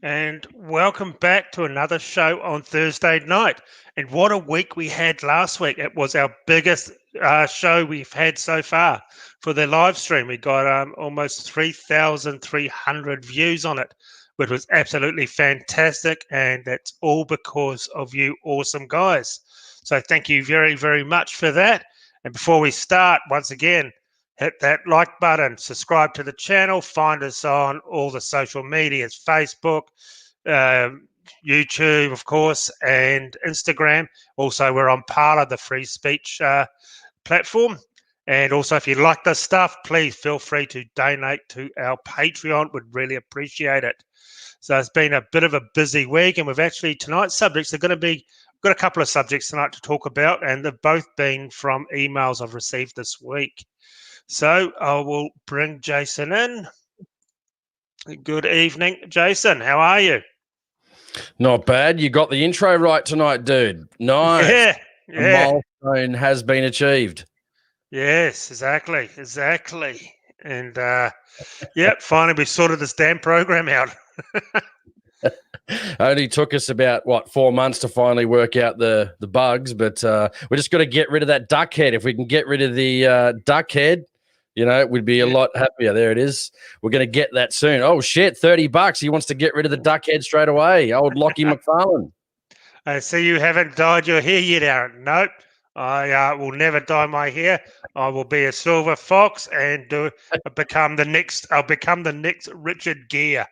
And welcome back to another show on Thursday night. And what a week we had last week. It was our biggest show we've had so far for the live stream. We got almost 3,300 views on it, which was absolutely fantastic. And that's all because of you awesome guys. So thank you very, very much for that. And before we start, once again, hit that like button, subscribe to the channel, find us on all the social medias, Facebook, YouTube, of course, and Instagram. Also, we're on Parler, the free speech platform. And also, if you like this stuff, please feel free to donate to our Patreon. Would really appreciate it. So it's been a bit of a busy week, and we've actually tonight's subjects are going to be. We've got a couple of subjects tonight to talk about, and they've both been from emails I've received this week. So I will bring Jason in. Good evening, Jason. How are you? Not bad. You got the intro right tonight, dude. Nice. Yeah. A milestone has been achieved. Yes, exactly. And finally we sorted this damn program out. Only took us about 4 months to finally work out the bugs, but we just got to get rid of that duck head. If we can get rid of the duck head, we'd be a lot happier. There it is. We're going to get that soon. Oh shit, $30. He wants to get rid of the duck head straight away. Old Lockie McFarlane. I see you haven't dyed your hair yet, Aaron. Nope. I will never dye my hair. I will be a silver fox and I'll become the next Richard Gere.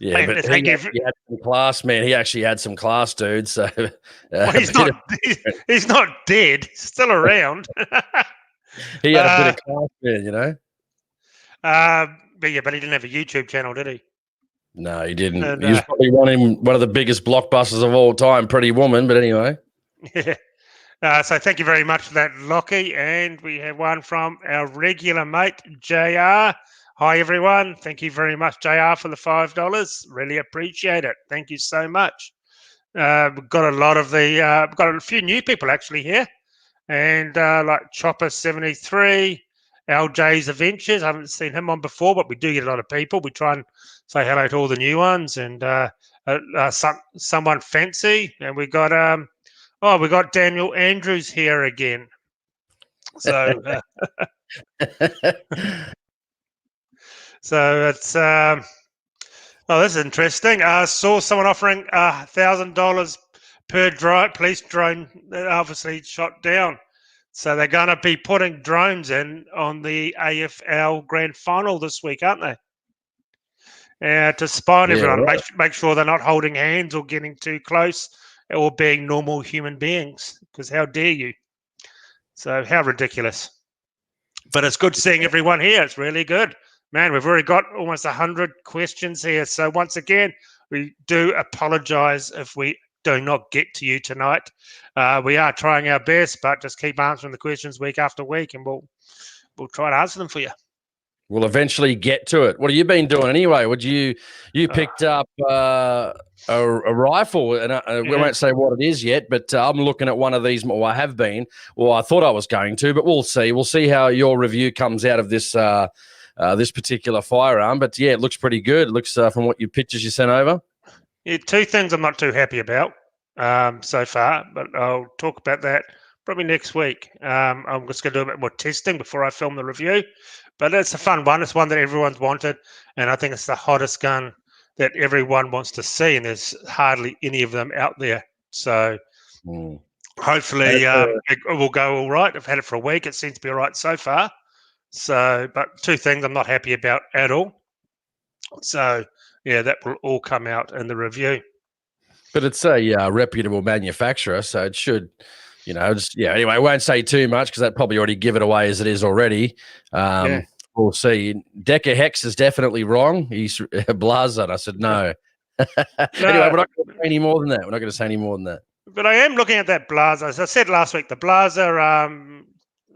Yeah, but he had some class, man. He actually had some class, dude. So he's not dead. He's still around. He had a bit of class, man, But he didn't have a YouTube channel, did he? No, he didn't. And, he was probably one of the biggest blockbusters of all time, Pretty Woman. But anyway. Yeah. So thank you very much for that, Lockie. And we have one from our regular mate, JR. Hi, everyone. Thank you very much, JR, for the $5. Really appreciate it. Thank you so much. We've got a few new people actually here. And like Chopper73, LJ's Adventures. I haven't seen him on before, but we do get a lot of people. We try and say hello to all the new ones. And someone fancy. And we got Daniel Andrews here again. So so it's this is interesting. I saw someone offering $1,000 per police drone that obviously shot down. So they're going to be putting drones in on the AFL Grand Final this week, aren't they? To spy on everyone, right. Make sure they're not holding hands or getting too close or being normal human beings, because how dare you? So how ridiculous. But it's good seeing everyone here. It's really good. Man, we've already got almost 100 questions here. So once again, we do apologize if we do not get to you tonight. We are trying our best, but just keep answering the questions week after week, and we'll try to answer them for you. We'll eventually get to it. What have you been doing anyway? You picked up a rifle, and we won't say what it is yet, but I'm looking at one of these. Well, I have been. Well, I thought I was going to, but we'll see. We'll see how your review comes out of this this particular firearm. But yeah, it looks pretty good. It looks from what your pictures you sent over. Yeah, two things I'm not too happy about so far, but I'll talk about that probably next week. I'm just going to do a bit more testing before I film the review. But it's a fun one. It's one that everyone's wanted, and I think it's the hottest gun that everyone wants to see, and there's hardly any of them out there. So hopefully it will go all right. I've had it for a week. It seems to be all right so far. So, but two things I'm not happy about at all. So, yeah, that will all come out in the review. But it's a reputable manufacturer, so it should, anyway, I won't say too much because that probably already give it away as it is already. We'll see. Decker Hex is definitely wrong. He's Blazer. I said no. Anyway, we're not going to say any more than that. But I am looking at that Blazer. As I said last week, the Blazer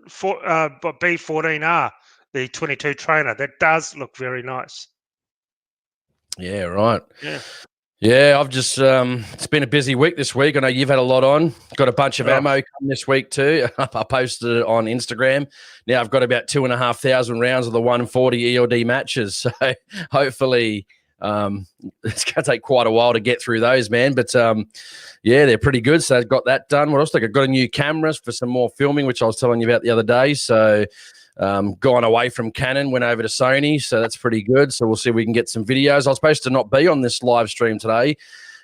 B14R, the 22 trainer, that does look very nice. Yeah, right. Yeah, I've just it's been a busy week this week. I know you've had a lot on. Got a bunch of ammo come this week too. I posted it on Instagram. Now I've got about 2,500 rounds of the 140 ELD matches. So hopefully It's going to take quite a while to get through those, man. But yeah, they're pretty good. So I've got that done. What else? I got a new cameras for some more filming, which I was telling you about the other day. So gone away from Canon, went over to Sony. So that's pretty good. So we'll see if we can get some videos. I was supposed to not be on this live stream today.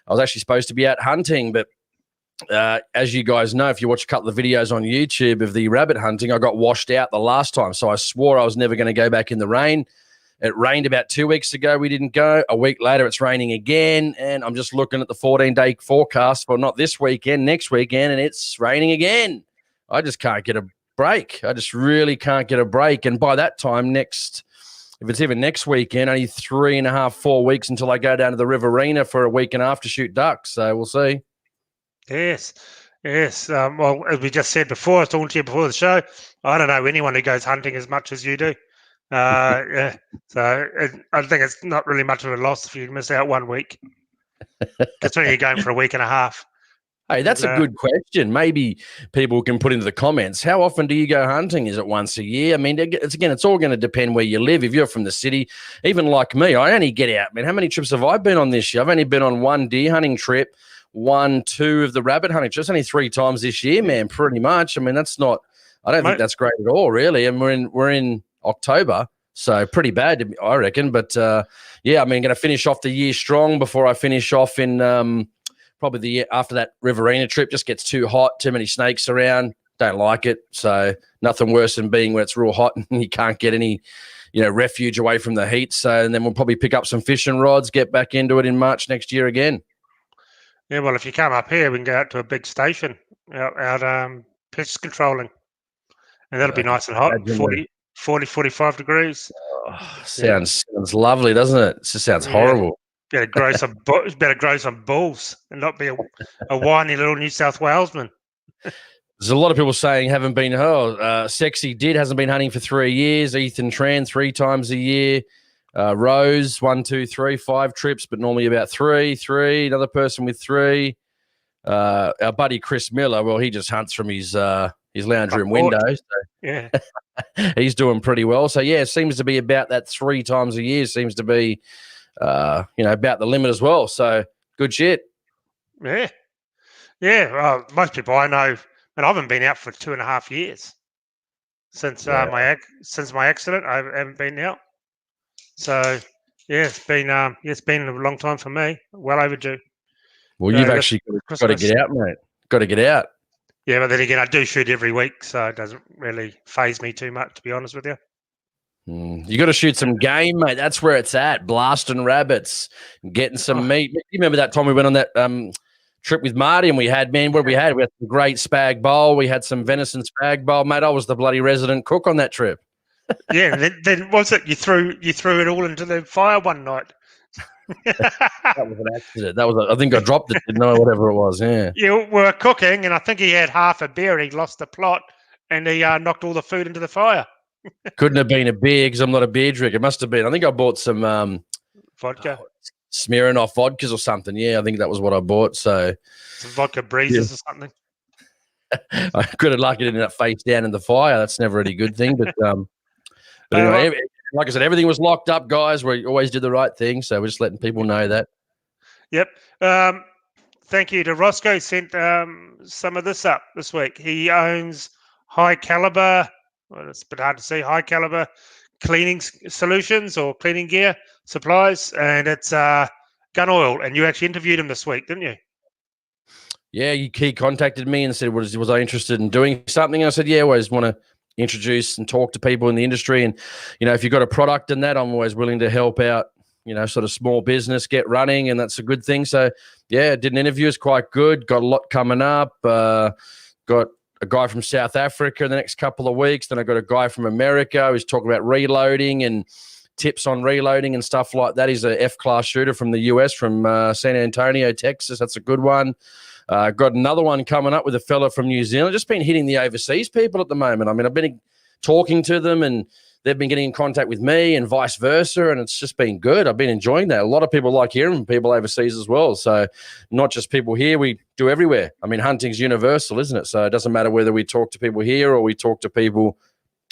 I was actually supposed to be out hunting, but as you guys know, if you watch a couple of videos on YouTube of the rabbit hunting, I got washed out the last time. So I swore I was never going to go back in the rain. It rained about 2 weeks ago. We didn't go. A week later, it's raining again. And I'm just looking at the 14-day forecast for not this weekend, next weekend, and it's raining again. I just can't get a break. I just really can't get a break. And by that time, if it's even next weekend, only 3.5, 4 weeks until I go down to the Riverina for a week and a half to shoot ducks. So we'll see. Yes. Well, as we just said before, I was talking to you before the show, I don't know anyone who goes hunting as much as you do. Yeah. So I think it's not really much of a loss if you miss out 1 week. Considering you're going for a week and a half. Hey, that's a good question. Maybe people can put into the comments, how often do you go hunting? Is it once a year? I mean, it's all going to depend where you live. If you're from the city, even like me, I only get out, man. How many trips have I been on this year? I've only been on 1 deer hunting trip, 1, 2 of the rabbit hunting trips, only 3 times this year, man, pretty much. I mean, I don't think that's great at all, really. And we're in October, so pretty bad, I reckon. But yeah, I mean, going to finish off the year strong before I finish off in probably the year after that Riverina trip. Just gets too hot, too many snakes around. Don't like it. So nothing worse than being where it's real hot and you can't get any, refuge away from the heat. So, and then we'll probably pick up some fishing rods, get back into it in March next year again. Yeah, well, if you come up here, we can go out to a big station out pest controlling. And that'll be nice and hot, 40, 45 degrees. Oh, sounds lovely, doesn't it? It just sounds horrible. Better grow some balls and not be a whiny little New South Walesman. There's a lot of people saying haven't been. Sexy hasn't been hunting for 3 years. Ethan Tran 3 times a year. Rose 1, 2, 3, 5 trips, but normally about 3. Another person with 3. Our buddy Chris Miller. Well, he just hunts from his lounge room window. So yeah, he's doing pretty well. So yeah, it seems to be about that 3 times a year. Seems to be. About the limit as well. So good shit. Yeah. Most people I know, and I haven't been out for 2.5 years since my accident. I haven't been out. So yeah, it's been a long time for me. Well overdue. Well, you've actually got to get out, mate. Got to get out. Yeah, but then again, I do shoot every week, so it doesn't really faze me too much, to be honest with you. You got to shoot some game, mate. That's where it's at. Blasting rabbits, getting some meat. You remember that time we went on that trip with Marty and we had some great spag bowl. We had some venison spag bowl, mate. I was the bloody resident cook on that trip. Yeah, then was it you threw it all into the fire one night? That was an accident. I think I dropped it, didn't I? Whatever it was, yeah. Yeah, we were cooking, and I think he had half a beer. He lost the plot, and he knocked all the food into the fire. Couldn't have been a beer because I'm not a beer drinker. It must have been. I think I bought some vodka, Smirnoff vodkas or something. Yeah, I think that was what I bought. So some vodka breezes or something. I could have lucked it in that face down in the fire. That's never any good thing. But anyway, like I said, everything was locked up, guys. We always did the right thing, so we're just letting people know that. Yep. Thank you to Roscoe. Sent some of this up this week. He owns High Caliber. Well, it's a bit hard to see. High Caliber cleaning solutions or cleaning gear supplies, and it's gun oil. And you actually interviewed him this week, didn't you? Yeah, he contacted me and said, was I interested in doing something? And I said, yeah, I always want to introduce and talk to people in the industry. And, if you've got a product in that, I'm always willing to help out, sort of small business get running, and that's a good thing. So, yeah, did an interview. It's quite good. Got a lot coming up. Got a guy from South Africa in the next couple of weeks. Then I got a guy from America who's talking about reloading and tips on reloading and stuff like that. He's a F-class shooter from the US, from San Antonio, Texas. That's a good one. Got another one coming up with a fella from New Zealand. Just been hitting the overseas people at the moment. I mean, I've been talking to them and they've been getting in contact with me and vice versa, and it's just been good. I've been enjoying that. A lot of people like hearing from people overseas as well. So not just people here, we do everywhere. I mean, hunting's universal, isn't it? So it doesn't matter whether we talk to people here or we talk to people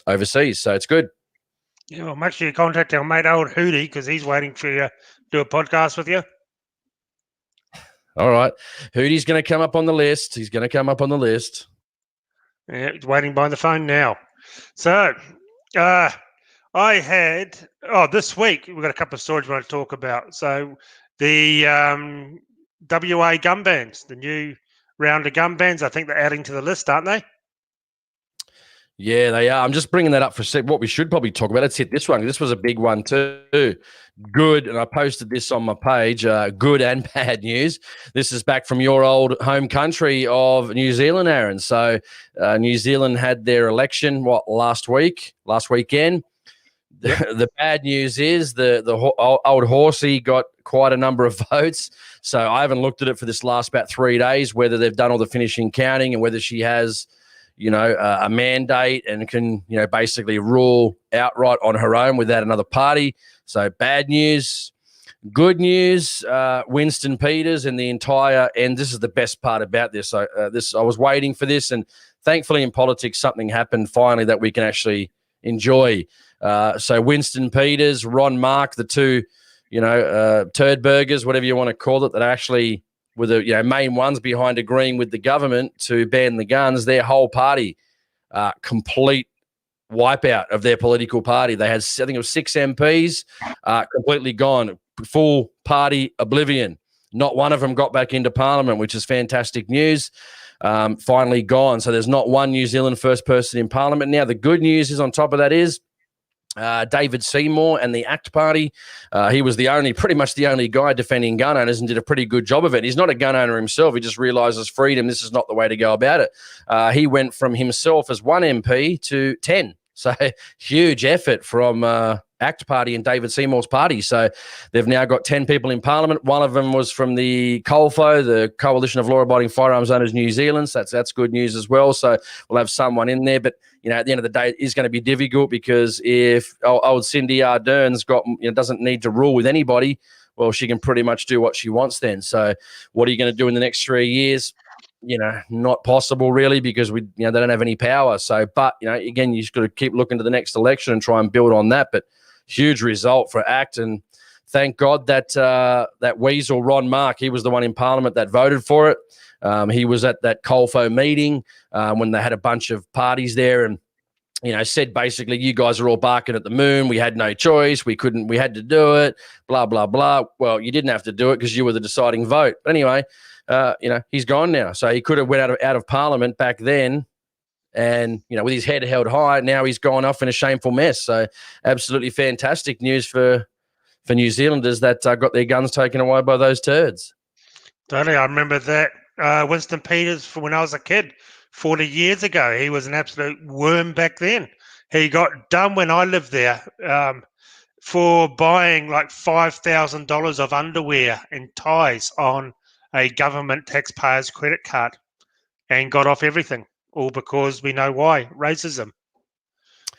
overseas. So it's good. Yeah, well, make sure you contact our mate old Hootie because he's waiting for you to do a podcast with you. All right. Hootie's going to come up on the list. He's going to come up on the list. Yeah, he's waiting by the phone now. So, uh, I had this week we've got a couple of stories we want to talk about. So, the WA gun bans, the new round of gun bans, I think they're adding to the list, aren't they? Yeah, they are. I'm just bringing that up for a sec. What we should probably talk about, let's hit this one. This was a big one too. Good, and I posted this on my page, good and bad news. This is back from your old home country of New Zealand, Aaron. So New Zealand had their election, last weekend. Yep. The bad news is the old horsey got quite a number of votes. So I haven't looked at it for this last about 3 days, whether they've done all the finishing counting and whether she has – a mandate and can, basically rule outright on her own without another party. So bad news. Good news, Winston Peters and the and this is the best part about this. I was waiting for this, and thankfully in politics something happened finally that we can actually enjoy. So Winston Peters, Ron Mark, the two, turd burgers, whatever you want to call it, that actually were the main ones behind agreeing with the government to ban the guns. Their whole party, complete wipeout of their political party. They had, I think it was 6 MPs, completely gone, full party oblivion. Not one of them got back into Parliament, which is fantastic news. Finally gone. So there's not one New Zealand first person in Parliament now. The good news is on top of that is David Seymour and the ACT Party. He was pretty much the only guy defending gun owners and did a pretty good job of it. He's not a gun owner himself. He just realizes freedom, this is not the way to go about it. He went from himself as 1 MP to 10. So huge effort from ACT Party and David Seymour's party. So they've now got 10 people in Parliament. One of them was from the COLFO, the Coalition of Law-Abiding Firearms Owners New Zealand. So that's good news as well. So we'll have someone in there. But, at the end of the day, it is going to be difficult because if old Cindy Ardern's doesn't need to rule with anybody, well, she can pretty much do what she wants then. So what are you going to do in the next 3 years? Not possible really because they don't have any power. So, but, again, you just got to keep looking to the next election and try and build on that. But huge result for ACT. And thank God that that weasel, Ron Mark, he was the one in Parliament that voted for it. He was at that COLFO meeting when they had a bunch of parties there and, said basically, you guys are all barking at the moon. We had no choice. We had to do it, blah, blah, blah. Well, you didn't have to do it because you were the deciding vote. But anyway, he's gone now. So he could have went out of Parliament back then and, with his head held high. Now he's gone off in a shameful mess. So absolutely fantastic news for New Zealanders that got their guns taken away by those turds. Totally. I remember that Winston Peters from when I was a kid 40 years ago. He was an absolute worm back then. He got done when I lived there for buying like $5,000 of underwear and ties on a government taxpayer's credit card and got off everything, all because we know why, racism.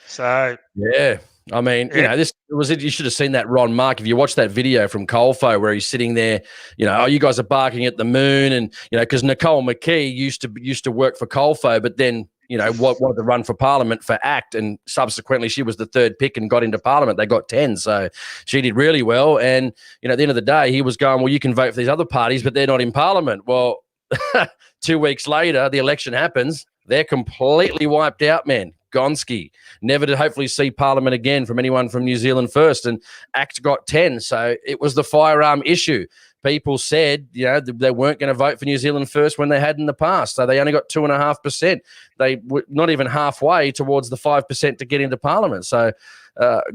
So yeah. I mean, this was it. You should have seen that Ron Mark. If you watch that video from COLFO where he's sitting there, you guys are barking at the moon, and because Nicole McKee used to work for COLFO, but then wanted to run for Parliament for ACT, and subsequently she was the third pick and got into Parliament. They got 10, so she did really well. And at the end of the day, he was going, well, you can vote for these other parties, but they're not in Parliament. Well, 2 weeks later, the election happens. They're completely wiped out, man. Gonski, never to hopefully see Parliament again from anyone from New Zealand first, and ACT got 10. So it was the firearm issue. People said, they weren't going to vote for New Zealand first when they had in the past. So they only got 2.5%. They were not even halfway towards the 5% to get into Parliament. So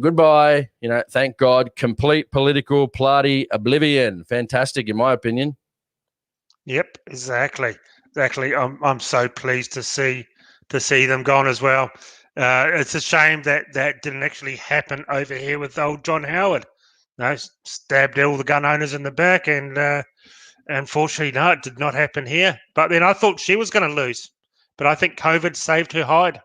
goodbye, thank God, complete political bloody oblivion. Fantastic, in my opinion. Yep, exactly. I'm so pleased to see them gone as well. It's a shame that didn't actually happen over here with old John Howard. Stabbed all the gun owners in the back, and unfortunately, no, it did not happen here. But then I thought she was going to lose, but I think COVID saved her hide.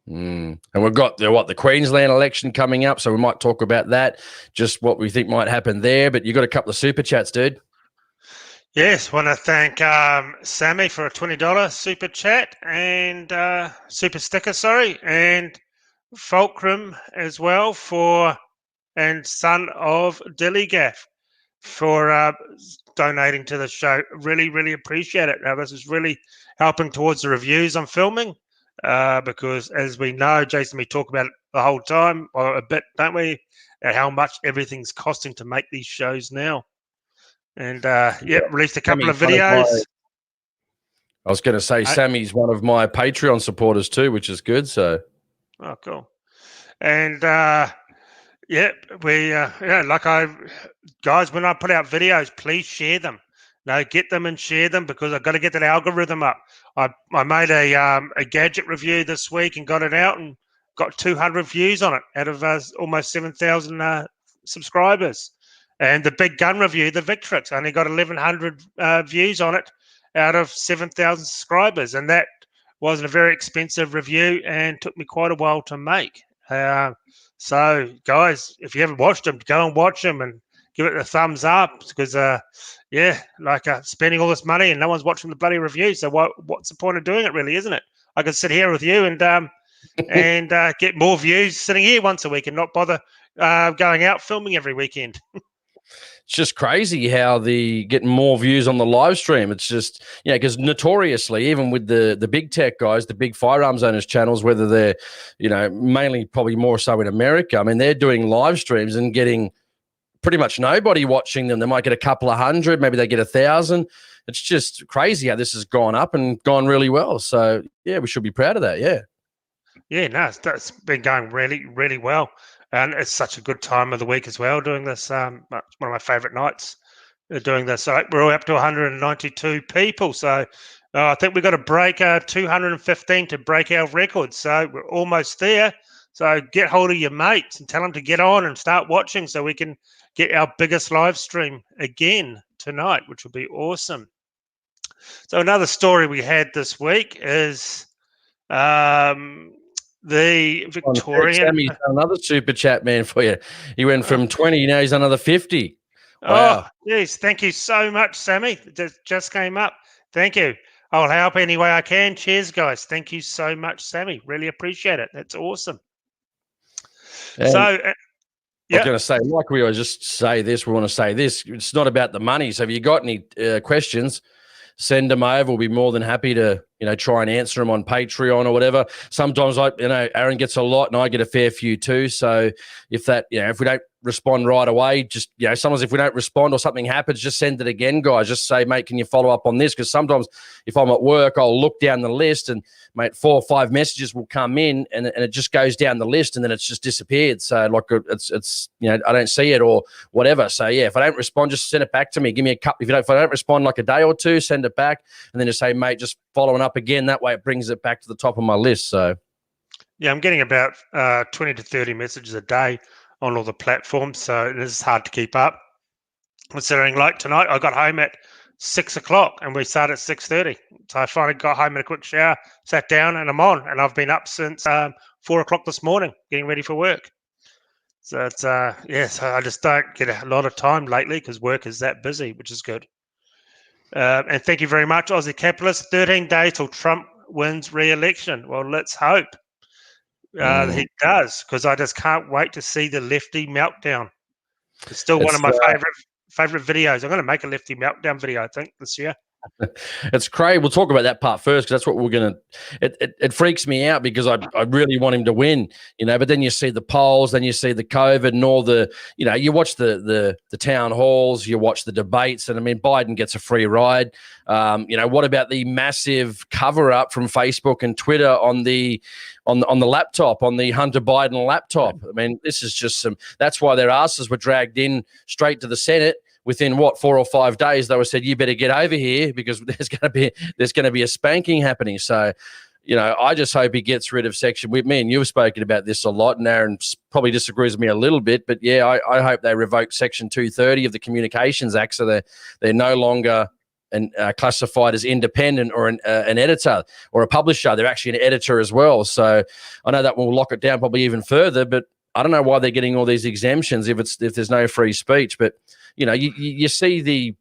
And we've got the Queensland election coming up, so we might talk about that, just what we think might happen there. But you got a couple of super chats, dude. Yes, want to thank Sammy for a $20 super chat and super sticker, and Fulcrum as well and son of Dillygaff for donating to the show. Really, really appreciate it. Now, this is really helping towards the reviews I'm filming because, as we know, Jason, we talk about it the whole time, or a bit, don't we? How much everything's costing to make these shows now. And released a couple of videos. I was going to say, Sammy's one of my Patreon supporters too, which is good. So, oh, cool. And guys, when I put out videos, please share them. Get them and share them because I've got to get that algorithm up. I made a gadget review this week and got it out and got 200 views on it out of almost 7,000 subscribers. And the big gun review, the Victrix, only got 1,100 views on it out of 7,000 subscribers. And that wasn't a very expensive review and took me quite a while to make. So, guys, if you haven't watched them, go and watch them and give it a thumbs up because, spending all this money and no one's watching the bloody review. So what's the point of doing it, really, isn't it? I could sit here with you and get more views sitting here once a week and not bother going out filming every weekend. It's just crazy how getting more views on the live stream. It's just, because notoriously, even with the big tech guys, the big firearms owners channels, whether they're, mainly probably more so in America, I mean, they're doing live streams and getting pretty much nobody watching them. They might get a couple of hundred, maybe they get 1,000. It's just crazy how this has gone up and gone really well. So, yeah, we should be proud of that. Yeah. Yeah, no, it's been going really, really well. And it's such a good time of the week as well doing this. One of my favourite nights doing this. So we're all up to 192 people. So I think we've got to break 215 to break our record. So we're almost there. So get hold of your mates and tell them to get on and start watching so we can get our biggest live stream again tonight, which will be awesome. So another story we had this week is the Victorian. Sammy's another super chat, man, for you. He went from 20, now he's another 50. Wow. Oh, yes. Thank you so much, Sammy. Just came up. Thank you. I'll help any way I can. Cheers, guys. Thank you so much, Sammy. Really appreciate it. That's awesome. And I was going to say, like we always just say this, we want to say this. It's not about the money. So if you got any questions, send them over. We'll be more than happy to, try and answer them on Patreon or whatever. Sometimes Aaron gets a lot and I get a fair few too. So if we don't respond right away, just, sometimes if we don't respond or something happens, just send it again, guys. Just say, mate, can you follow up on this? Because sometimes if I'm at work, I'll look down the list and, mate, 4 or 5 messages will come in and it just goes down the list and then it's just disappeared. So like it's I don't see it or whatever. So yeah, if I don't respond, just send it back to me. Give me a couple. If I don't respond like a day or two, send it back and then just say, mate, just following up again. That way it brings it back to the top of my list. So yeah, I'm getting about 20 to 30 messages a day on all the platforms, so it is hard to keep up. Considering like tonight, I got home at 6 o'clock and we started at 6:30. So I finally got home in a quick shower, sat down, and I'm on. And I've been up since 4 o'clock this morning, getting ready for work. So it's so I just don't get a lot of time lately because work is that busy, which is good. And thank you very much, Aussie Capitalist. 13 days till Trump wins re-election. Well, let's hope. He does, because I just can't wait to see the lefty meltdown. It's still one of my favorite videos. I'm going to make a lefty meltdown video, I think, this year. It's crazy. We'll talk about that part first because that's what we're going to. It freaks me out because I really want him to win, But then you see the polls, then you see the COVID and all the, you watch the town halls, you watch the debates, and I mean Biden gets a free ride. What about the massive cover up from Facebook and Twitter on the laptop, on the Hunter Biden laptop? I mean, this is just that's why their asses were dragged in straight to the Senate. Within 4 or 5 days, they were said, you better get over here because there's going to be a spanking happening. So, I just hope he gets rid of section. Me and you have spoken about this a lot, and Aaron probably disagrees with me a little bit, but yeah, I hope they revoke Section 230 of the Communications Act so they're no longer classified as independent or an editor or a publisher. They're actually an editor as well. So I know that will lock it down probably even further, but I don't know why they're getting all these exemptions if there's no free speech. But you see the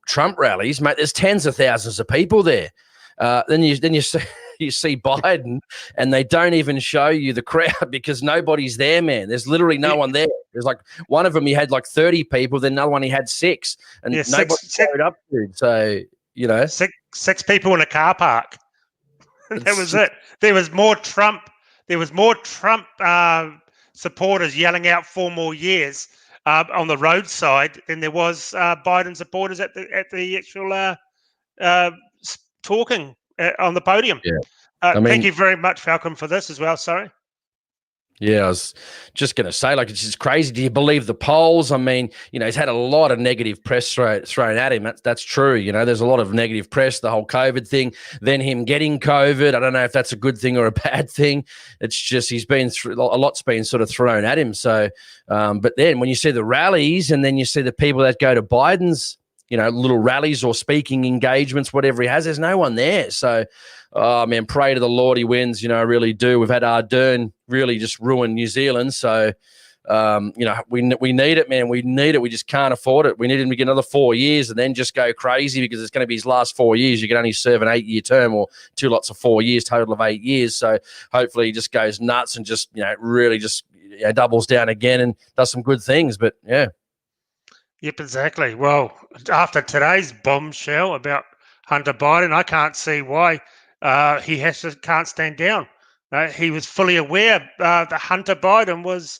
Trump rallies, mate. There's tens of thousands of people there, Then you see you see Biden, and they don't even show you the crowd because nobody's there, man. There's literally no one there. There's like one of them he had like 30 people, then another one he had 6, and nobody showed up, dude. So six people in a car park. That was it. There was more Trump. There was more Trump supporters yelling out 4 more years on the roadside than there was Biden supporters at the actual talking on the podium. Yeah. Thank you very much, Falcon, for this as well. Sorry. Yeah, I was just going to say, like, it's just crazy. Do you believe the polls? I mean, he's had a lot of negative press thrown at him. That's true. There's a lot of negative press, the whole COVID thing, then him getting COVID. I don't know if that's a good thing or a bad thing. It's just he's been through a lot's been sort of thrown at him. So, but then when you see the rallies and then you see the people that go to Biden's, little rallies or speaking engagements, whatever he has, there's no one there. So, oh, man, pray to the Lord he wins. I really do. We've had Ardern really just ruin New Zealand. So, we need it, man. We need it. We just can't afford it. We need him to get another 4 years and then just go crazy because it's going to be his last 4 years. You can only serve an 8-year term or 2 lots of 4 years, total of 8 years. So hopefully he just goes nuts and just, really just doubles down again and does some good things. But, yeah. Yep, exactly. Well, after today's bombshell about Hunter Biden, I can't see why he can't stand down. He was fully aware that Hunter Biden was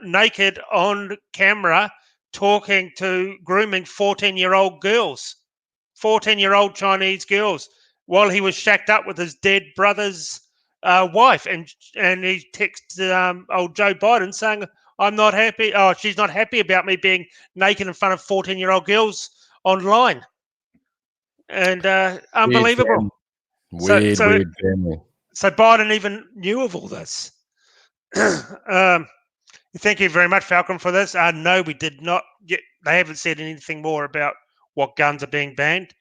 naked on camera talking to grooming 14-year-old girls, 14-year-old Chinese girls, while he was shacked up with his dead brother's wife. And he texted old Joe Biden saying, I'm not happy. Oh, she's not happy about me being naked in front of 14-year-old girls online. And unbelievable. Weird family. So Biden even knew of all this. Thank you very much, Falcon, for this. No, we did not. They haven't said anything more about what guns are being banned.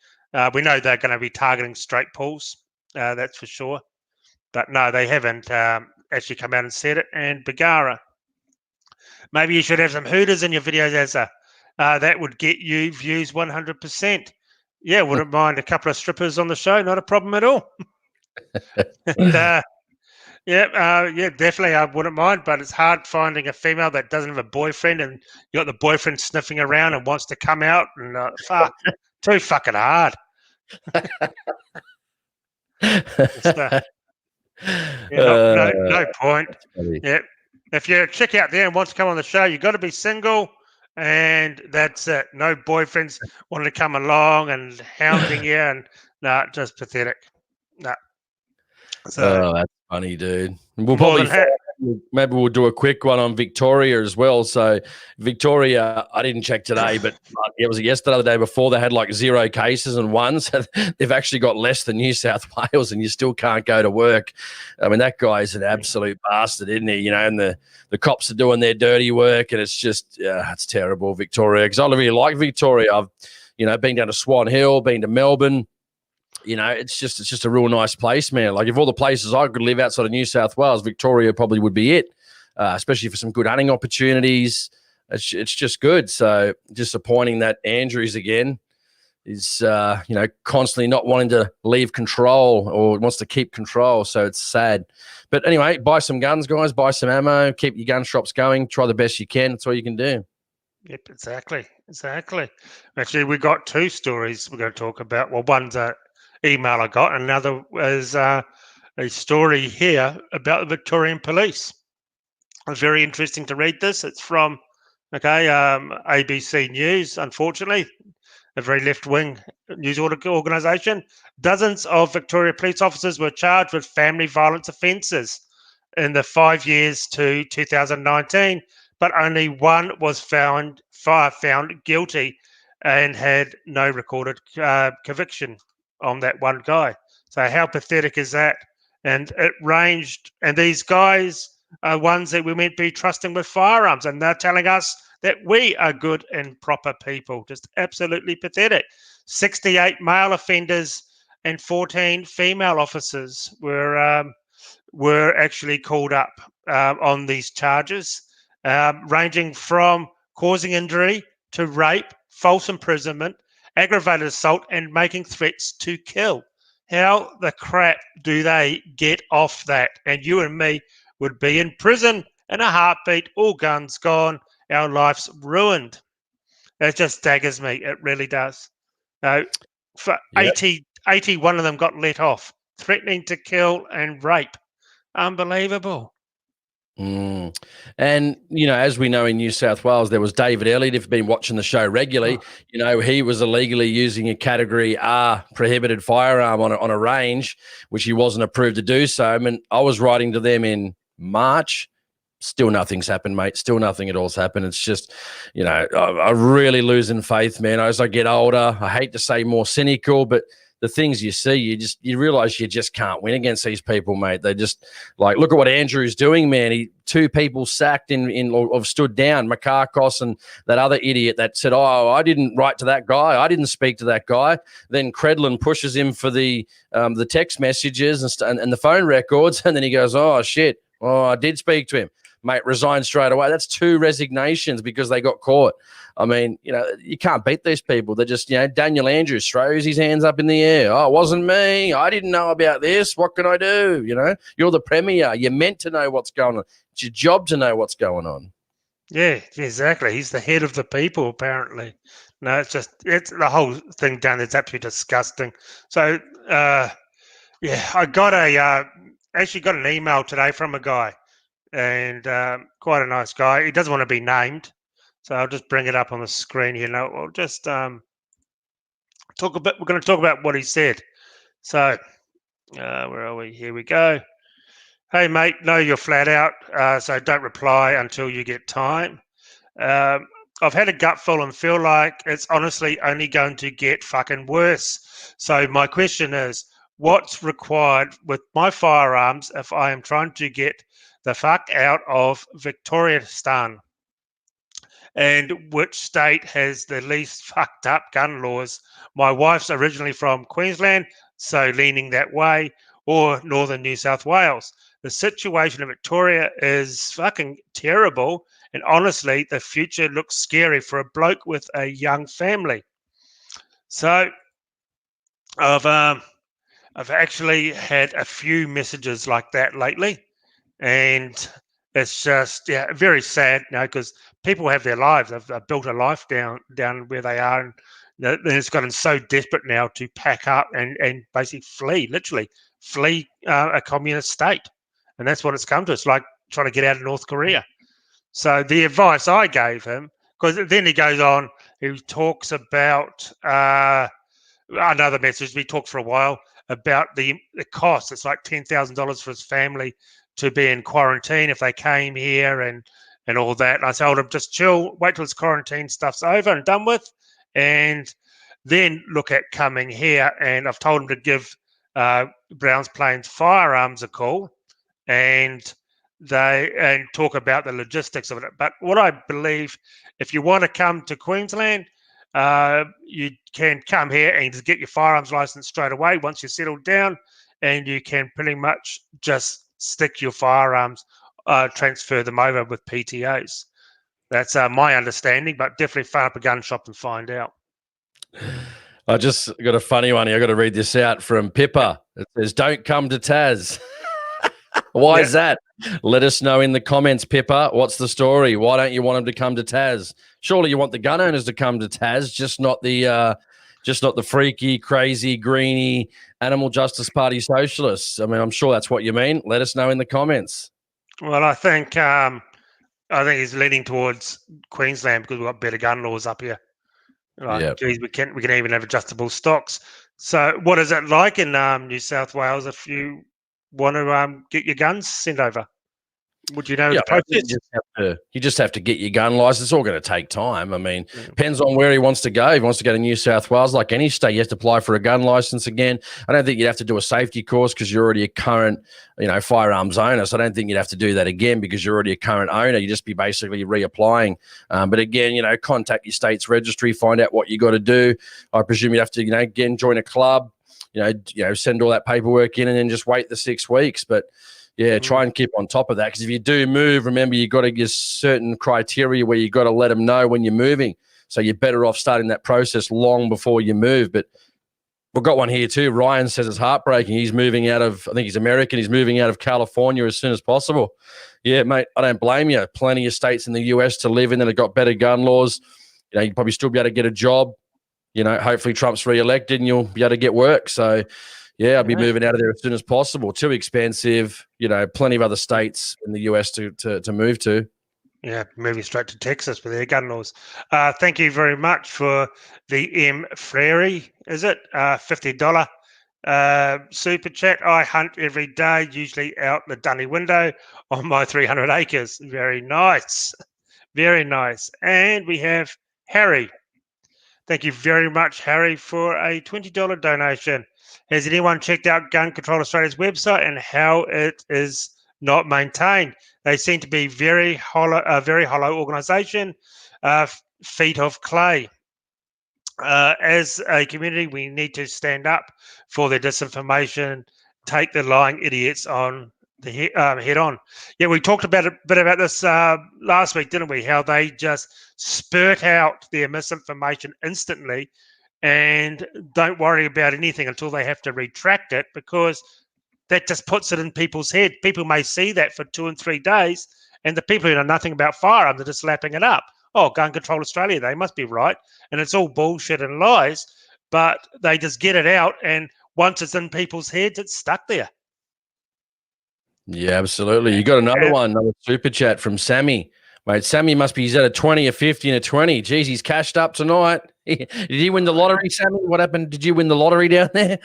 We know they're going to be targeting straight pulls. That's for sure. But no, they haven't actually come out and said it. And Bagara, maybe you should have some hooters in your videos, Azza. That would get you views 100%. Yeah, wouldn't mind a couple of strippers on the show. Not a problem at all. And, yeah, definitely. I wouldn't mind, but it's hard finding a female that doesn't have a boyfriend and you got the boyfriend sniffing around and wants to come out and too fucking hard. No point. Yeah, if you're a chick out there and wants to come on the show, you got to be single, and that's it. No boyfriends wanting to come along and hounding you, and just pathetic. No. So that's funny, dude. We'll probably maybe we'll do a quick one on Victoria as well. So Victoria, I didn't check today, but it was yesterday, the day before, they had like 0 cases and 1. So they've actually got less than New South Wales, and you still can't go to work. I mean, that guy's an absolute bastard, isn't he? And the cops are doing their dirty work, and it's just it's terrible, Victoria. Because I really like Victoria. I've been down to Swan Hill, been to Melbourne. It's just a real nice place, man. Like, if all the places I could live outside of New South Wales, Victoria probably would be it, especially for some good hunting opportunities. It's just good. So disappointing that Andrews again is, constantly not wanting to leave control or wants to keep control. So it's sad. But anyway, buy some guns, guys. Buy some ammo. Keep your gun shops going. Try the best you can. That's all you can do. Yep, exactly. Actually, we got 2 stories we're going to talk about. Well, one's a email I got, and another is a story here about the Victorian Police. It's very interesting to read this. It's from ABC News, unfortunately, a very left-wing news organisation. Dozens of Victoria police officers were charged with family violence offences in the 5 years to 2019, but only one was found guilty and had no recorded conviction on that one guy. So how pathetic is that? And it ranged, and these guys are ones that we meant to be trusting with firearms, and they're telling us that we are good and proper people. Just absolutely pathetic. 68 male offenders and 14 female officers were actually called up on these charges, ranging from causing injury to rape, false imprisonment, aggravated assault, and making threats to kill. How the crap do they get off that? And you and me would be in prison in a heartbeat, all guns gone, our lives ruined. It just daggers me. It really does. For Yep. 81 of them got let off, threatening to kill and rape. Unbelievable. Mm. And, as we know in New South Wales, there was David Elliott. If you've been watching the show regularly, he was illegally using a Category R prohibited firearm on a range, which he wasn't approved to do so. I mean, I was writing to them in March. Still nothing's happened, mate. Still nothing at all's happened. It's just, I'm really losing faith, man. As I get older, I hate to say more cynical, but the things you see, you realize you just can't win against these people, mate. They just look at what Andrew's doing, man. Two people sacked or stood down, Makakos and that other idiot that said, "Oh, I didn't write to that guy. I didn't speak to that guy." Then Credlin pushes him for the text messages and the phone records, and then he goes, "Oh shit, I did speak to him." Mate, resign straight away. That's 2 resignations because they got caught. I mean, you can't beat these people. They're just, Daniel Andrews throws his hands up in the air. "Oh, it wasn't me. I didn't know about this. What can I do?" You're the premier. You're meant to know what's going on. It's your job to know what's going on. Yeah, exactly. He's the head of the people, apparently. No, it's the whole thing down there is absolutely disgusting. So, I got actually got an email today from a guy, and quite a nice guy. He doesn't want to be named, so I'll just bring it up on the screen here. Now we'll just talk a bit. We're going to talk about what he said. So, where are we? Here we go. "Hey mate, know you're flat out, so don't reply until you get time. I've had a gutful and feel like it's honestly only going to get fucking worse. So my question is, what's required with my firearms if I am trying to get the fuck out of Victorianistan? And which state has the least fucked up gun laws? My wife's originally from Queensland, so leaning that way, or northern New South Wales. The situation in Victoria is fucking terrible, and honestly, the future looks scary for a bloke with a young family." So I've actually had a few messages like that lately, and it's just very sad, because people have their lives. They've built a life down where they are, and it's gotten so desperate now to pack up and basically flee, literally flee a communist state, and that's what it's come to. It's like trying to get out of North Korea. So the advice I gave him, because then he goes on, he talks about another message. We talked for a while about the cost. It's like $10,000 for his family to be in quarantine if they came here and all that. And I told him, just chill, wait till his quarantine stuff's over and done with, and then look at coming here. And I've told him to give Browns Plains Firearms a call and talk about the logistics of it. But what I believe, if you want to come to Queensland, you can come here and just get your firearms license straight away once you're settled down, and you can pretty much just stick your firearms, transfer them over with PTOs. That's my understanding, but definitely phone up a gun shop and find out. I just got a funny one here. I got to read this out from Pippa. It says, "Don't come to Taz." Why is that? Let us know in the comments, Pippa. What's the story? Why don't you want them to come to Taz? Surely you want the gun owners to come to Taz, just not the freaky, crazy, greeny Animal Justice Party socialists. I mean, I'm sure that's what you mean. Let us know in the comments. Well, I think he's leaning towards Queensland because we've got better gun laws up here. Geez, we can even have adjustable stocks. So, what is it like in New South Wales if you want to get your guns sent over? Would you know the process? You just have to get your gun license. It's all going to take time. I mean, depends on where he wants to go. If he wants to go to New South Wales, like any state, you have to apply for a gun license again. I don't think you'd have to do a safety course because you're already a current, firearms owner. So I don't think you'd have to do that again because you're already a current owner. You just be basically reapplying. But again, contact your state's registry, find out what you got to do. I presume you'd have to, again, join a club, send all that paperwork in and then just wait the 6 weeks. But try and keep on top of that, because if you do move, remember, you got to get certain criteria where you got to let them know when you're moving. So you're better off starting that process long before you move. But we've got one here too. Ryan says it's heartbreaking. He's moving out of, I think he's American. He's moving out of California as soon as possible. Yeah, mate, I don't blame you. Plenty of states in the US to live in that have got better gun laws. You'd probably still be able to get a job. Hopefully Trump's re-elected and you'll be able to get work. So, yeah, I'll be moving out of there as soon as possible. Too expensive. Plenty of other states in the US to move to. Yeah, moving straight to Texas with their gun laws. Thank you very much for the M. Frary, is it? $50 super chat. I hunt every day, usually out the dunny window on my 300 acres. Very nice. Very nice. And we have Harry. Thank you very much, Harry, for a $20 donation. Has anyone checked out Gun Control Australia's website and how it is not maintained? They seem to be a very hollow organisation, feet of clay. As a community, we need to stand up for their disinformation, take the lying idiots on the head on. Yeah, we talked about a bit about this last week, didn't we? How they just spurt out their misinformation instantly and don't worry about anything until they have to retract it, because that just puts it in people's head. People may see that for 2 and 3 days, and the people who know nothing about firearms are just lapping it up. Oh, Gun Control Australia, they must be right. And it's all bullshit and lies, but they just get it out, and once it's in people's heads, it's stuck there. Yeah, absolutely. You got another super chat from Sammy. Mate, Sammy must be, he's at a 20, a 50, and a 20. Geez, he's cashed up tonight. Did he win the lottery, Sammy? What happened? Did you win the lottery down there?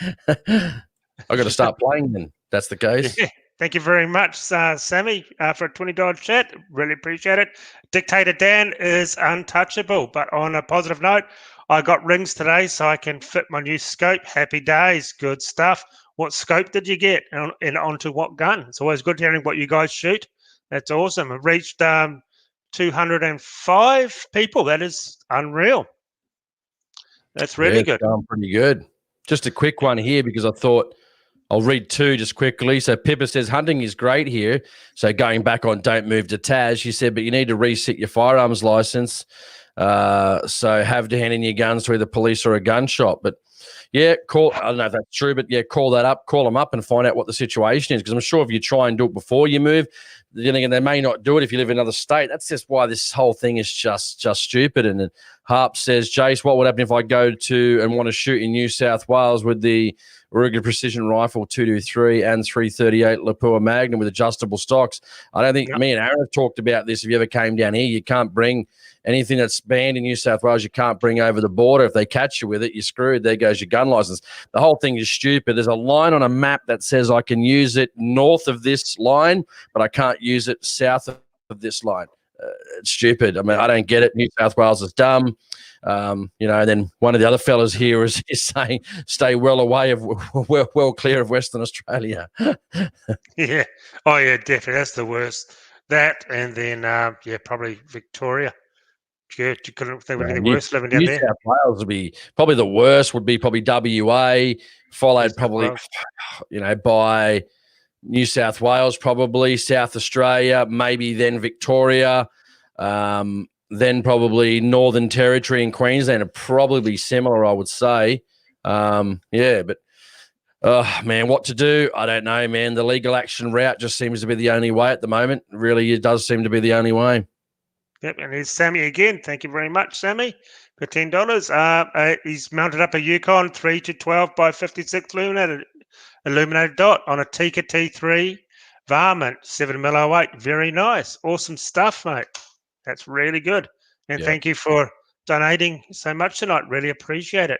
I got to start playing then. That's the case. Yeah. Thank you very much, Sammy, for a $20 chat. Really appreciate it. Dictator Dan is untouchable. But on a positive note, I got rings today so I can fit my new scope. Happy days. Good stuff. What scope did you get, and onto what gun? It's always good hearing what you guys shoot. That's awesome. I've reached 205 people. That is unreal. That's really good. Pretty good. Just a quick one here because I thought I'll read 2 just quickly. So Pippa says, hunting is great here. So going back on Don't Move to Taz, she said, but you need to reset your firearms license. So have to hand in your guns to either police or a gun shop. But yeah, I don't know if that's true, but yeah, call them up and find out what the situation is. Because I'm sure if you try and do it before you move, then again, they may not do it if you live in another state. That's just why this whole thing is just stupid. And then Harp says, Jace, what would happen if I go to and want to shoot in New South Wales with the Ruger Precision Rifle 223 and 338 Lapua Magnum with adjustable stocks? I don't think me and Aaron have talked about this. If you ever came down here, you can't bring anything that's banned in New South Wales. You can't bring over the border. If they catch you with it, you're screwed. There goes your gun license. The whole thing is stupid. There's a line on a map that says I can use it north of this line, but I can't use it south of this line. It's stupid. I mean, I don't get it. New South Wales is dumb. And then one of the other fellas here is saying stay well away of well clear of Western Australia. Yeah. Oh, yeah, definitely. That's the worst. That, and then, probably Victoria. Yeah, you couldn't think of anything worse living down there. New South Wales would be probably the worst. Would be probably WA, followed probably, by New South Wales, probably South Australia, maybe then Victoria, then probably Northern Territory and Queensland are probably similar, I would say. But man, what to do? I don't know, man. The legal action route just seems to be the only way at the moment. Really, it does seem to be the only way. Yep, and here's Sammy again. Thank you very much, Sammy, for $10. He's mounted up a Yukon 3-12 by 56 illuminated dot on a Tika T3 varmint 7mm08. Very nice. Awesome stuff, mate. That's really good. And thank you for donating so much tonight. Really appreciate it.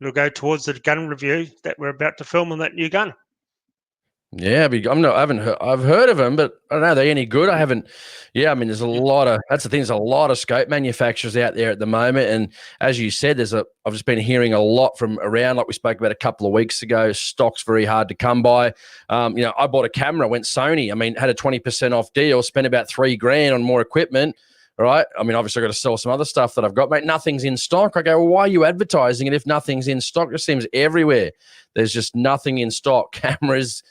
It'll go towards the gun review that we're about to film on that new gun. Yeah, I've heard of them, but I don't know, are they any good? I haven't. Yeah, I mean, that's the thing. There's a lot of scope manufacturers out there at the moment. And as you said, I've just been hearing a lot from around, like we spoke about a couple of weeks ago. Stock's very hard to come by. I bought a camera, went Sony. I mean, had a 20% off deal, spent about $3,000 on more equipment. Right. I mean, obviously, I've got to sell some other stuff that I've got, mate. Nothing's in stock. I go, well, why are you advertising it if nothing's in stock? It just seems everywhere. There's just nothing in stock. Cameras,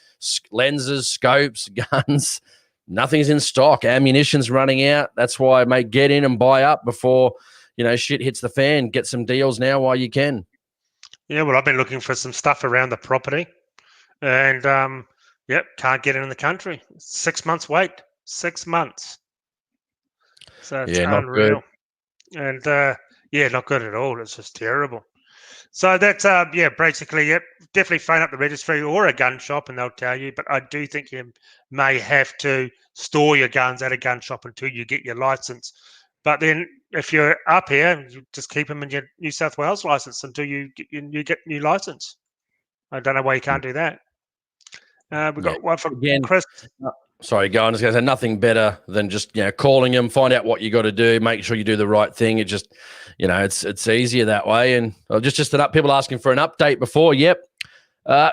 lenses, scopes, guns, nothing's in stock. Ammunition's running out. That's why, mate, get in and buy up before, shit hits the fan, get some deals now while you can. Yeah, well, I've been looking for some stuff around the property, and yep, can't get it in the country. 6 months wait, 6 months. So it's Yeah, not good. unreal, and yeah, not good at all. It's just terrible. So that's yeah, basically, yep. Definitely phone up the registry or a gun shop, and they'll tell you. But I do think you may have to store your guns at a gun shop until you get your license. But then, if you're up here, you just keep them in your New South Wales license until you get new license. I don't know why you can't do that. We've got one from Chris. Sorry, go on. I was going to say nothing better than just calling them, find out what you got to do, make sure you do the right thing. It just it's easier that way. And just people asking for an update before. Yep,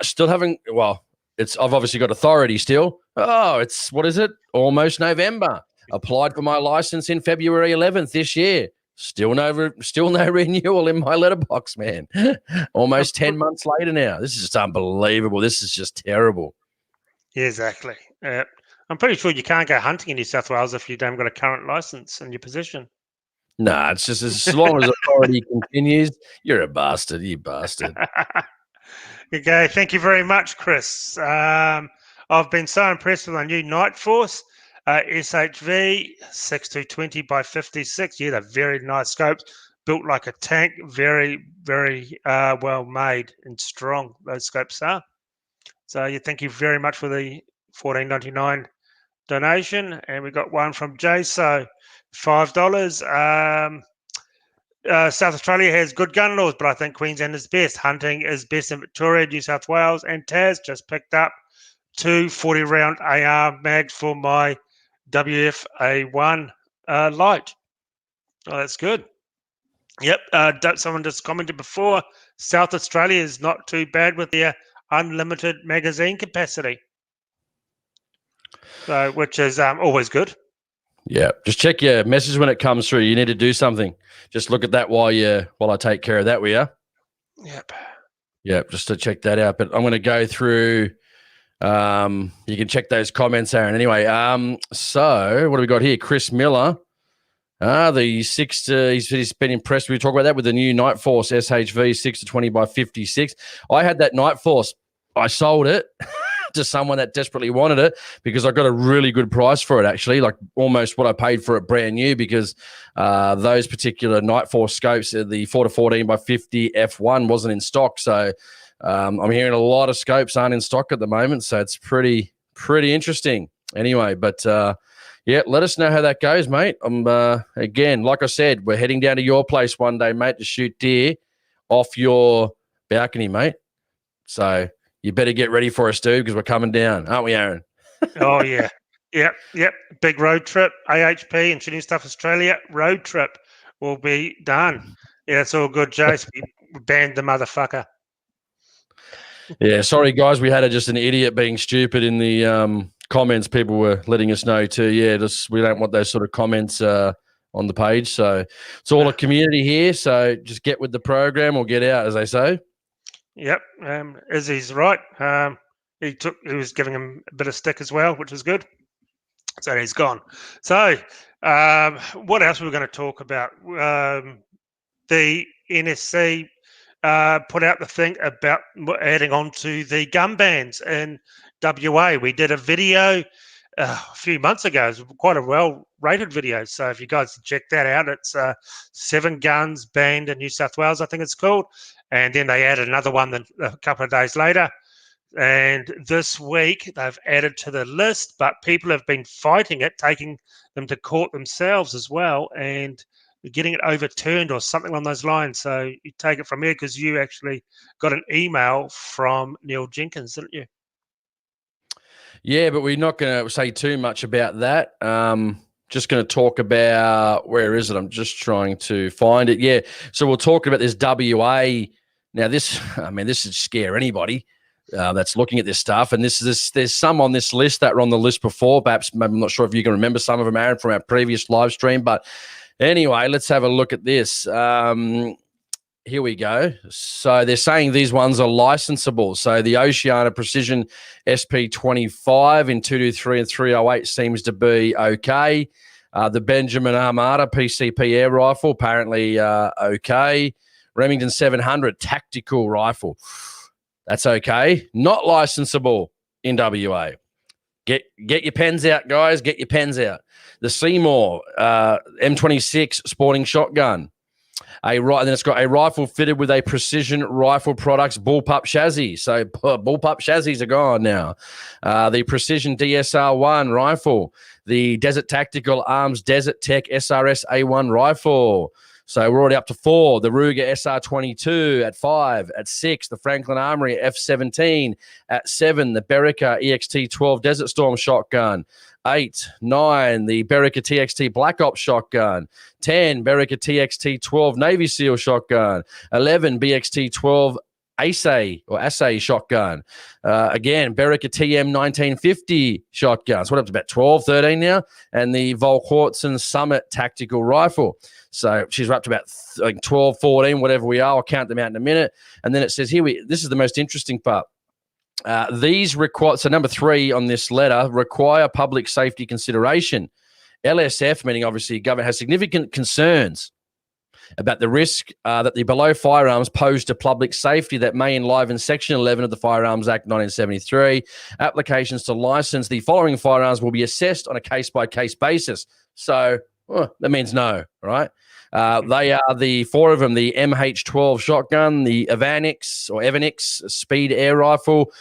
still haven't. Well, I've obviously got authority still. Oh, it's what is it? Almost November. Applied for my license in February 11th this year. Still no renewal in my letterbox, man. Almost 10 months later now. This is just unbelievable. This is just terrible. Yeah, exactly. I'm pretty sure you can't go hunting in New South Wales if you don't got a current license in your possession. Nah, it's just as long as authority continues, you're a bastard. You bastard. Okay, thank you very much, Chris. I've been so impressed with our new Night Force SHV 6220 by 56. Yeah, they're very nice scopes, built like a tank. Very, very well made and strong. Those scopes are. So yeah, thank you very much for the $14.99 donation, and we got one from Jay. So $5. South Australia has good gun laws, but I think Queensland is best. Hunting is best in Victoria, New South Wales, and Tas. Just picked up two 40-round AR mags for my WFA1 light. Oh, that's good. Yep. Someone just commented before, South Australia is not too bad with their unlimited magazine capacity. So, which is always good. Yeah, just check your message when it comes through. You need to do something. Just look at that while I take care of that, will you? Yep. Yeah, just to check that out. But I'm going to go through. You can check those comments, Aaron. Anyway, so what do we got here? Chris Miller. He's been impressed. We talk about that with the new Night Force SHV 620 by 56. I had that Night Force. I sold it to someone that desperately wanted it because I got a really good price for it, actually, like almost what I paid for it brand new, because those particular Night Force scopes, the 4-14 by 50 F1 wasn't in stock. So I'm hearing a lot of scopes aren't in stock at the moment. So it's pretty interesting anyway. But yeah, let us know how that goes, mate. Again, like I said, we're heading down to your place one day, mate, to shoot deer off your balcony, mate. So you better get ready for us, dude, because we're coming down, aren't we, Aaron? Oh, yeah. Yep. Big road trip. AHP and Shooting Stuff Australia road trip will be done. Yeah, it's all good, Jace. We banned the motherfucker. Yeah, sorry, guys. We had just an idiot being stupid in the comments. People were letting us know too. Yeah, we don't want those sort of comments on the page. So it's all a community here. So just get with the program or get out, as they say. Yep, Izzy's right. He was giving him a bit of stick as well, which was good. So he's gone. So what else were we going to talk about? The NSC put out the thing about adding on to the gun bans in WA. We did a video a few months ago. It was quite a well-rated video. So if you guys check that out, it's 7 guns banned in New South Wales, I think it's called. And then they added another one a couple of days later. And this week they've added to the list, but people have been fighting it, taking them to court themselves as well, and getting it overturned or something along those lines. So you take it from here because you actually got an email from Neil Jenkins, didn't you? Yeah, but we're not going to say too much about that. Just going to talk about, where is it? I'm just trying to find it. Yeah, so we'll talk about this WA. Now, this should scare anybody that's looking at this stuff. And there's some on this list that were on the list before. Perhaps, I'm not sure if you can remember some of them, Aaron, from our previous live stream. But anyway, let's have a look at this. Here we go. So they're saying these ones are licensable. So the Oceana Precision SP25 in 223 and 308 seems to be okay. The Benjamin Armada PCP air rifle, apparently okay. Remington 700 tactical rifle. That's okay. Not licensable in WA. Get your pens out, guys. Get your pens out. The Seymour M26 sporting shotgun. And then it's got a rifle fitted with a Precision Rifle Products bullpup chassis. So bullpup chassis are gone now. The Precision DSR-1 rifle. The Desert Tactical Arms Desert Tech SRS A1 rifle. So we're already up to 4. The Ruger SR22 at 5. At 6, the Franklin Armory F17. At 7, the Berica EXT12 Desert Storm shotgun. 8, 9, the Berica TXT Black Ops shotgun. 10, Berica TXT12 Navy SEAL shotgun. 11, BXT12 Assay shotgun. Again, Berica TM 1950 shotgun. So what up to about 12, 13 now? And the Volquartsen Summit tactical rifle. So she's up to about 12, 14, whatever we are. I'll count them out in a minute. And then it says here, this is the most interesting part. These require, so number 3 on this letter, require public safety consideration. LSF, meaning obviously government, has significant concerns about the risk that the below firearms pose to public safety that may enliven Section 11 of the Firearms Act 1973. Applications to license the following firearms will be assessed on a case-by-case basis. So that means no, right? They are the 4 of them, the MH12 shotgun, the Evanix speed air rifle,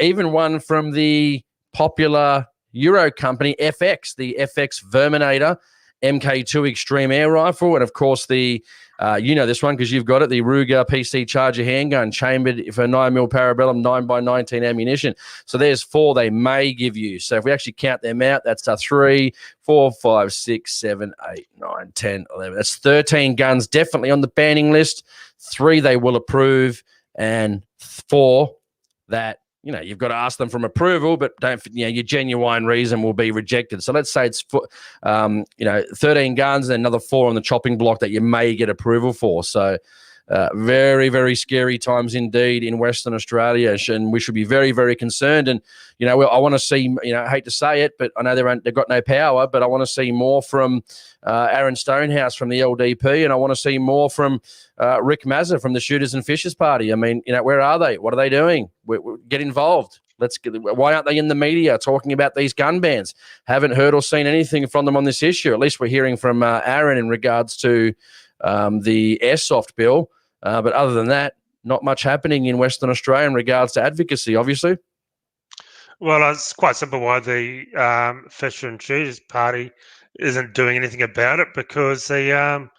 even one from the popular Euro company FX, the FX Verminator MK2 Extreme Air Rifle, and of course the you know this one because you've got it, the Ruger PC Charger handgun chambered for 9mm Parabellum 9x19 ammunition. So there's 4 they may give you. So if we actually count them out, that's 3, 4, 5, 6, 7, 8, 9, 10, 11. That's 13 guns definitely on the banning list. 3 they will approve, and 4 that you've got to ask them from approval, but your genuine reason will be rejected. So let's say it's 13 guns and another 4 on the chopping block that you may get approval for. So very, very scary times indeed in Western Australia, and we should be very, very concerned. And I want to see, I hate to say it, but I know they've got no power, but I want to see more from Aaron Stonehouse from the LDP, and I want to see more from Rick Mazza from the Shooters and Fishers Party. I mean, where are they? What are they doing? Get involved. Why aren't they in the media talking about these gun bans? Haven't heard or seen anything from them on this issue. At least we're hearing from Aaron in regards to the airsoft bill. But other than that, not much happening in Western Australia in regards to advocacy, obviously. Well, it's quite simple why the Fisher and Shooters Party isn't doing anything about it, because the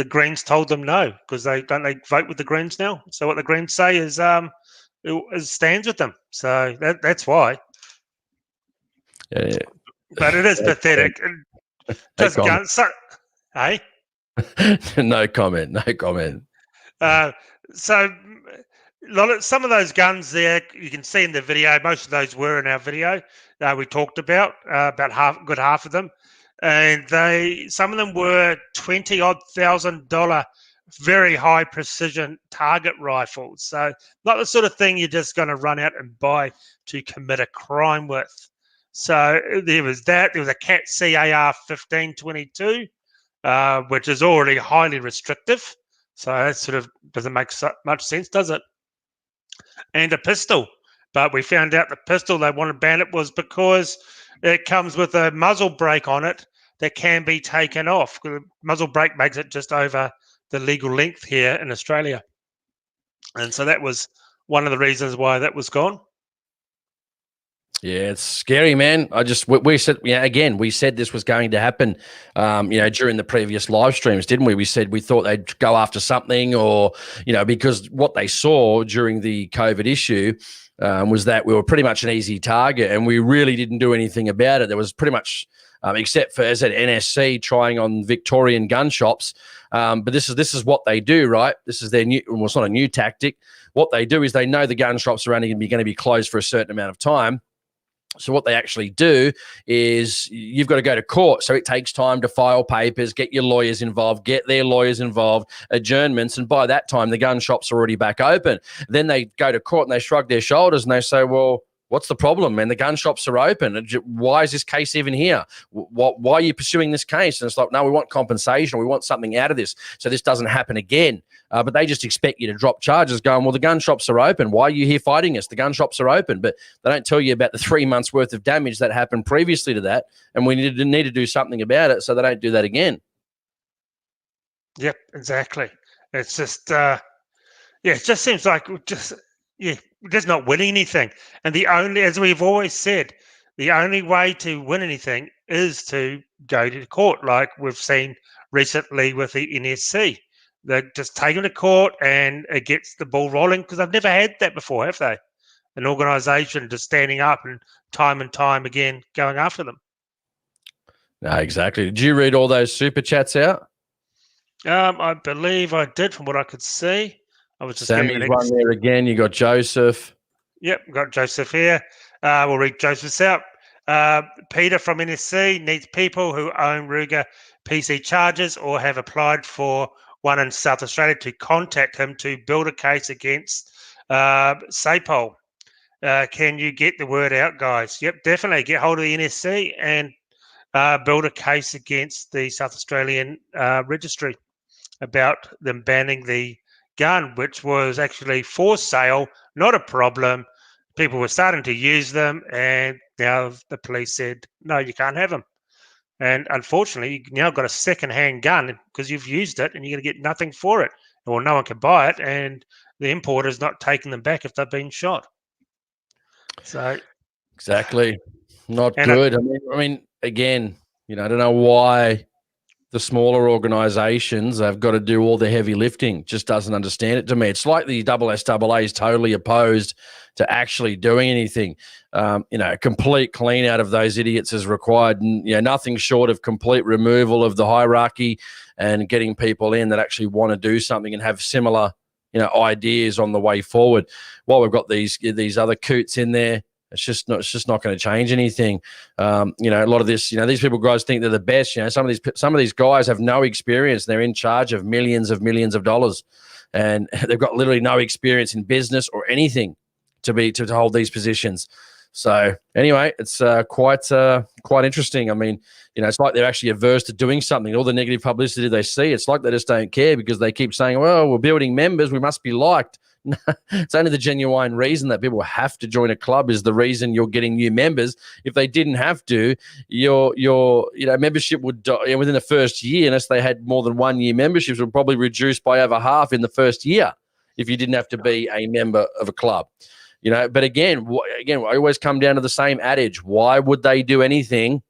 Greens told them no, because they vote with the Greens now. So what the Greens say is it stands with them. So that's why. Yeah. But it is pathetic. Just guns. So, hey? No comment. No comment. So some of those guns there, you can see in the video. Most of those were in our video. We talked about good half of them, and some of them were $20,000 very high precision target rifles. So not the sort of thing you're just going to run out and buy to commit a crime with. So there was that. There was a Cat CAR 1522, which is already highly restrictive. So that sort of doesn't make much sense, does it? And a pistol. But we found out the pistol they wanted to ban it was because it comes with a muzzle brake on it that can be taken off. The muzzle brake makes it just over the legal length here in Australia. And so that was one of the reasons why that was gone. Yeah, it's scary, man. We said, again, we said this was going to happen, during the previous live streams, didn't we? We said we thought they'd go after something, or, because what they saw during the COVID issue was that we were pretty much an easy target, and we really didn't do anything about it. There was pretty much, except for, as I said, NSC trying on Victorian gun shops. But this is what they do, right? This is their new, well, it's not a new tactic. What they do is they know the gun shops are only going to be closed for a certain amount of time. So what they actually do is you've got to go to court. So it takes time to file papers, get your lawyers involved, get their lawyers involved, adjournments. And by that time, the gun shops are already back open. Then they go to court and they shrug their shoulders and they say, well, What's the problem? And the gun shops are open. Why is this case even here? Why are you pursuing this case? And it's like, no, we want compensation. Or we want something out of this so this doesn't happen again. But they just expect you to drop charges going, well, the gun shops are open. Why are you here fighting us? The gun shops are open. But they don't tell you about the 3 months worth of damage that happened previously to that. And we need to do something about it so they don't do that again. Yep, exactly. It's just, it just seems like we're just not winning anything. And the only, as we've always said, the only way to win anything is to go to court, like we've seen recently with the NSC. They're just taking to court and it gets the ball rolling because they've never had that before, have they? An organisation just standing up and time again going after them. No, exactly. Did you read all those super chats out? I believe I did, from what I could see. I was just Sammy's one there again. You got Joseph. Yep, got Joseph here. We'll read Joseph's out. Peter from NSC needs people who own Ruger PC chargers or have applied for one in South Australia to contact him to build a case against SAPOL. Can you get the word out, guys? Yep, definitely. Get hold of the NSC and build a case against the South Australian registry about them banning the gun, which was actually for sale, not a problem. People were starting to use them, and now the police said, no, you can't have them. And unfortunately, you now got a second-hand gun because you've used it and you're going to get nothing for it. Well, no one can buy it, and the importer's not taking them back if they've been shot. So exactly, not good. I mean, again, I don't know why the smaller organisations have got to do all the heavy lifting. Just doesn't understand it to me. It's like the SSAA is totally opposed to actually doing anything. A complete clean out of those idiots is required, and nothing short of complete removal of the hierarchy and getting people in that actually want to do something and have similar ideas on the way forward. While we've got these other coots in there, it's just not going to change anything. A lot of this, these people guys think they're the best. Some of these guys have no experience. They're in charge of millions of dollars, and they've got literally no experience in business or anything to hold these positions. So anyway, it's quite interesting. I mean, it's like they're actually averse to doing something. All the negative publicity they see, it's like they just don't care because they keep saying, well, we're building members, we must be liked. It's only the genuine reason that people have to join a club is the reason you're getting new members. If they didn't have to, your membership would die within the first year, unless they had more than 1 year memberships, would probably reduce by over half in the first year if you didn't have to be a member of a club. But again, I always come down to the same adage. Why would they do anything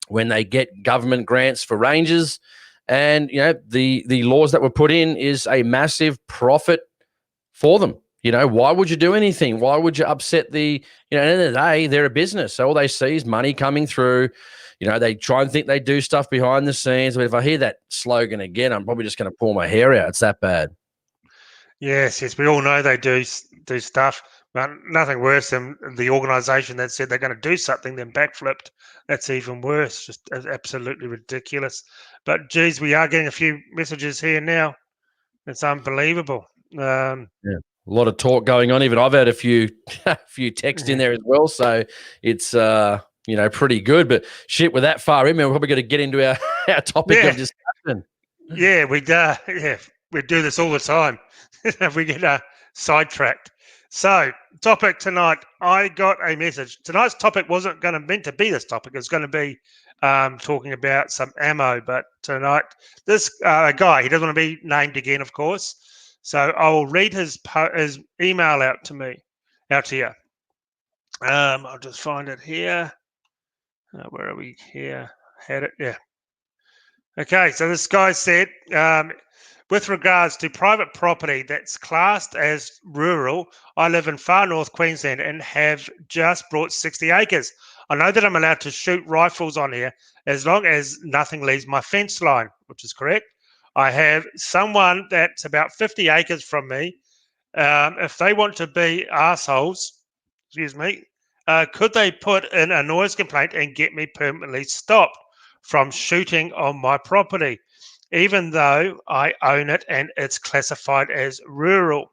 when they get government grants for rangers? And, the laws that were put in is a massive profit for them. Why would you do anything? Why would you upset at the end of the day, they're a business. So all they see is money coming through. They try and think they do stuff behind the scenes. But if I hear that slogan again, I'm probably just going to pull my hair out. It's that bad. Yes. We all know they do stuff. But nothing worse than the organisation that said they're going to do something, then backflipped. That's even worse. Just absolutely ridiculous. But, geez, we are getting a few messages here now. It's unbelievable. Yeah, a lot of talk going on. Even I've had a few texts in there as well. So it's pretty good. But shit, we're that far in, man, we're probably going to get into our topic of discussion. Yeah, we do this all the time. We get sidetracked. So, topic tonight. I got a message. Tonight's topic wasn't meant to be this topic. It's going to be talking about some ammo. But tonight, this guy, he doesn't want to be named again, of course. So I'll read his email out to you. I'll just find it here. Where are we here? Had it? Yeah. Okay, so this guy said, with regards to private property that's classed as rural, I live in far north Queensland and have just bought 60 acres. I know that I'm allowed to shoot rifles on here as long as nothing leaves my fence line, which is correct. I have someone that's about 50 acres from me. If they want to be assholes, could they put in a noise complaint and get me permanently stopped from shooting on my property, even though I own it and it's classified as rural?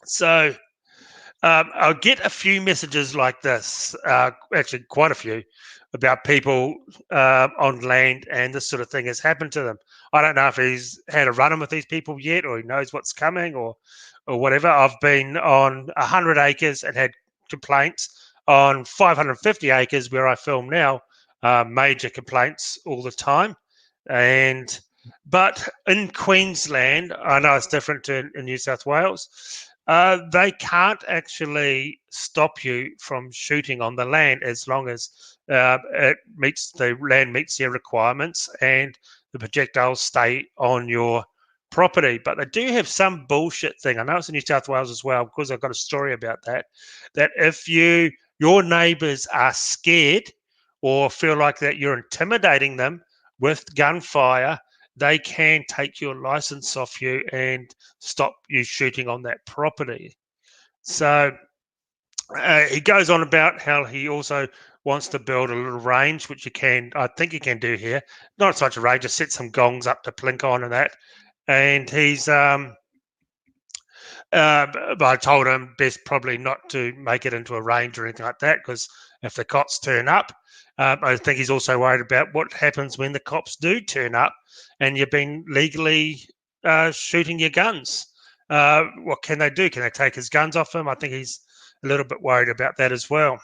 So I'll get a few messages like this, actually quite a few, about people on land and this sort of thing has happened to them. I don't know if he's had a run-in with these people yet, or he knows what's coming, or whatever. I've been on 100 acres and had complaints. On 550 acres where I film now, major complaints all the time. But in Queensland, I know it's different to in New South Wales. They can't actually stop you from shooting on the land as long as the land meets their requirements and the projectiles stay on your property. But they do have some bullshit thing. I know it's in New South Wales as well, because I've got a story about that. That if your neighbours are scared or feel like that you're intimidating them with gunfire, they can take your license off you and stop you shooting on that property. So he goes on about how he also wants to build a little range, which I think you can do here. Not such a range, just set some gongs up to plink on and that. And he's, but I told him best probably not to make it into a range or anything like that, because if the cops turn up, I think he's also worried about what happens when the cops do turn up and you've been legally shooting your guns. What can they do? Can they take his guns off him? I think he's a little bit worried about that as well.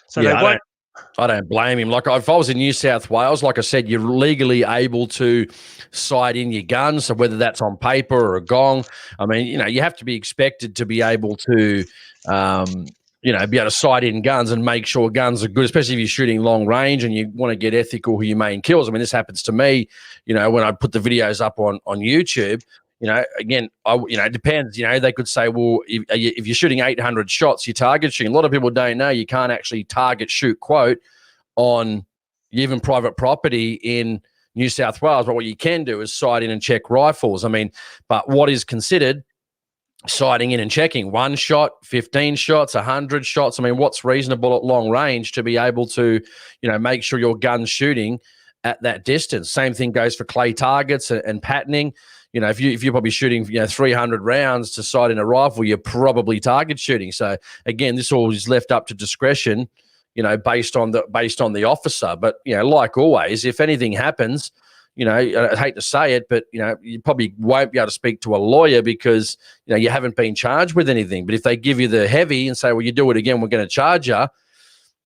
So yeah, they won't. I don't blame him. Like, if I was in New South Wales, like I said, you're legally able to sight in your guns. So whether that's on paper or a gong, I mean, you have to be expected to be able to, be able to sight in guns and make sure guns are good, especially if you're shooting long range and you want to get ethical, humane kills. I mean, this happens to me, when I put the videos up on YouTube. Again, it depends. They could say, well, if you're shooting 800 shots, you're target shooting. A lot of people don't know you can't actually target shoot, quote, on even private property in New South Wales. But what you can do is sight in and check rifles. I mean, but what is considered sighting in and checking? 1 shot, 15 shots, 100 shots? I mean, what's reasonable at long range to be able to, make sure your gun's shooting at that distance? Same thing goes for clay targets and patterning. If you're probably shooting 300 rounds to sight in a rifle, you're probably target shooting. So again, this all is left up to discretion, based on the officer. But like always, if anything happens, I hate to say it, but you probably won't be able to speak to a lawyer because you haven't been charged with anything. But if they give you the heavy and say, well, you do it again, we're going to charge you.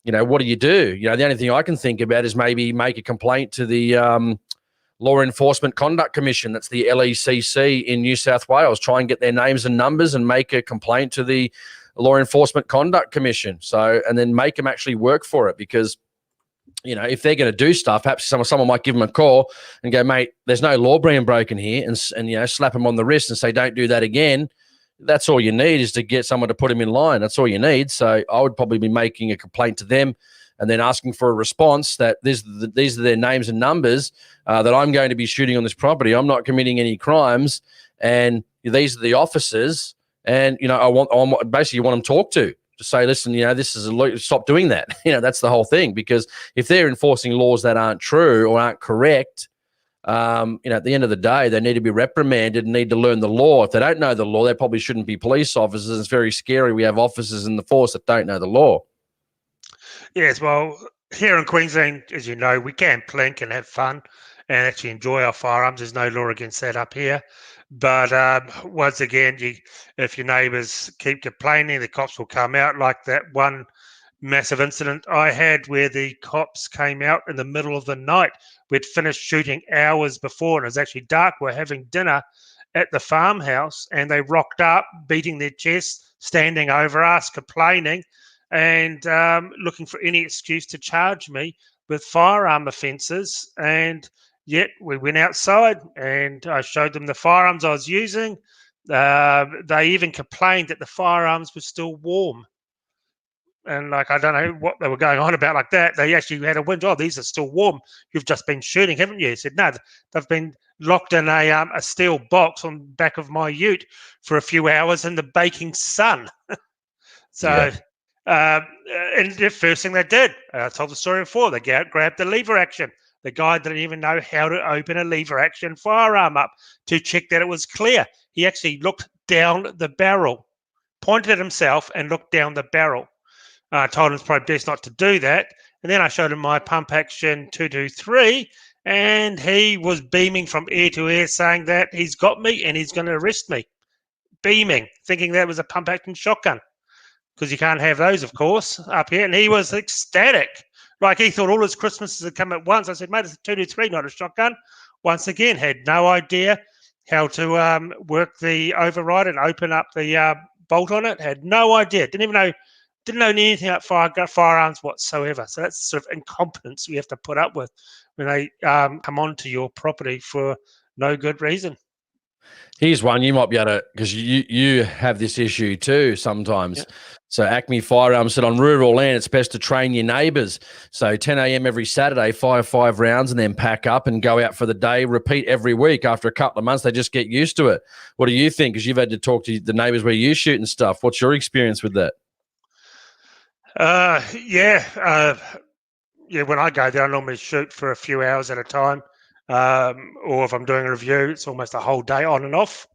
What do you do? The only thing I can think about is maybe make a complaint to the Law Enforcement Conduct Commission. That's the LECC in New South Wales. Try and get their names and numbers and make a complaint to the Law Enforcement Conduct Commission. And then make them actually work for it, because if they're going to do stuff, perhaps someone might give them a call and go, mate, there's no law being broken here, and slap them on the wrist and say, don't do that again. That's all you need, is to get someone to put them in line. That's all you need. So I would probably be making a complaint to them and then asking for a response that these are their names and numbers, that I'm going to be shooting on this property. I'm not committing any crimes, and these are the officers. And I want basically you want them talked to say, listen, this is stop doing that. That's the whole thing. Because if they're enforcing laws that aren't true or aren't correct, at the end of the day, they need to be reprimanded and need to learn the law. If they don't know the law, they probably shouldn't be police officers. It's very scary. We have officers in the force that don't know the law. Yes, well, here in Queensland, as you know, we can plink and have fun and actually enjoy our firearms. There's no law against that up here. But once again, if your neighbours keep complaining, the cops will come out, like that one massive incident I had where the cops came out in the middle of the night. We'd finished shooting hours before, and it was actually dark. We're having dinner at the farmhouse, and they rocked up, beating their chests, standing over us, complaining, and looking for any excuse to charge me with firearm offences. And yet we went outside and I showed them the firearms I was using. They even complained that the firearms were still warm. And I don't know what they were going on about like that. They actually had a window. Oh, these are still warm. You've just been shooting, haven't you? I said, no, they've been locked in a steel box on the back of my ute for a few hours in the baking sun. So, and the first thing they did, I told the story before, they grabbed the lever action. The guy didn't even know how to open a lever action firearm up to check that it was clear. He actually looked down the barrel, pointed at himself and looked down the barrel. I told him it's probably best not to do that. And then I showed him my pump action 223, and he was beaming from ear to ear saying that he's got me and he's going to arrest me. Beaming, thinking that was a pump action shotgun, because you can't have those, of course, up here. And he was ecstatic. Like he thought all his Christmases had come at once. I said, mate, it's a 223, not a shotgun. Once again, had no idea how to work the override and open up the bolt on it. Had no idea. Didn't know anything about firearms whatsoever. So that's sort of incompetence we have to put up with when they come onto your property for no good reason. Here's one you might be able to, because you have this issue too sometimes. Yeah. So Acme Firearms said on rural land, it's best to train your neighbours. So 10 a.m. every Saturday, fire 5 rounds and then pack up and go out for the day. Repeat every week. After a couple of months, they just get used to it. What do you think? Because you've had to talk to the neighbours where you shoot and stuff. What's your experience with that? When I go there, I normally shoot for a few hours at a time. Or if I'm doing a review, it's almost a whole day on and off.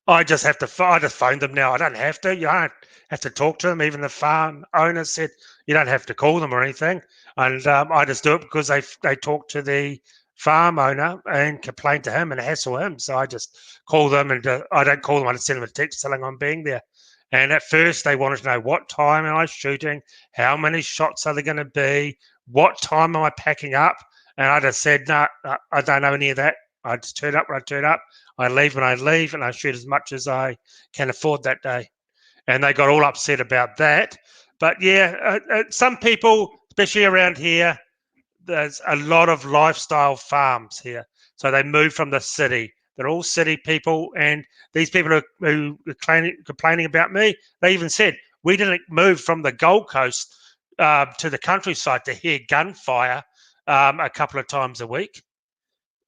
I just phone them now. I don't have to. You don't have to talk to them. Even the farm owner said you don't have to call them or anything. And I just do it because they talk to the farm owner and complain to him and hassle him. So I just call them, and I don't call them. I just send them a text telling I'm being there. And at first they wanted to know what time am I shooting, how many shots are there going to be, what time am I packing up? And I just said, no, I don't know any of that. I just turn up when I turn up. I leave when I leave, and I shoot as much as I can afford that day. And they got all upset about that. But yeah, some people, especially around here, there's a lot of lifestyle farms here. So they move from the city. They're all city people. And these people who are complaining about me, they even said, we didn't move from the Gold Coast to the countryside to hear gunfire a couple of times a week.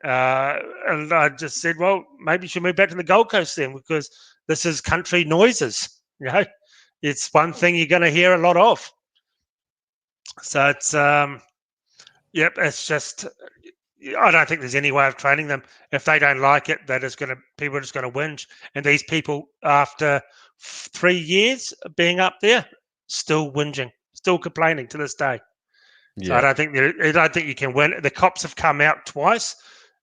And I just said, well, maybe you should move back to the Gold Coast then, because this is country noises. You know, it's one thing you're going to hear a lot of. So it's, it's just, I don't think there's any way of training them. If they don't like it, people are just going to whinge. And these people, after 3 years of being up there, still whinging, still complaining to this day. Yeah. So I don't think you can win. The cops have come out twice,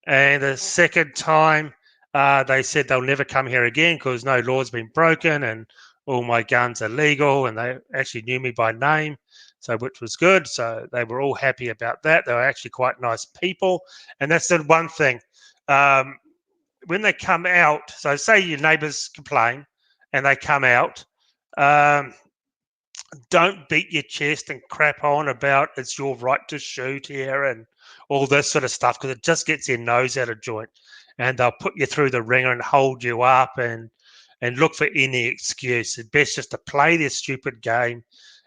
and the second time they said they'll never come here again because no law's been broken and all my guns are legal, and they actually knew me by name, so which was good. So they were all happy about that. They were actually quite nice people, and that's the one thing. When they come out, so say your neighbours complain and they come out, don't beat your chest and crap on about it's your right to shoot here and all this sort of stuff, because it just gets your nose out of joint, and they'll put you through the ringer and hold you up and look for any excuse. It's best just to play their stupid game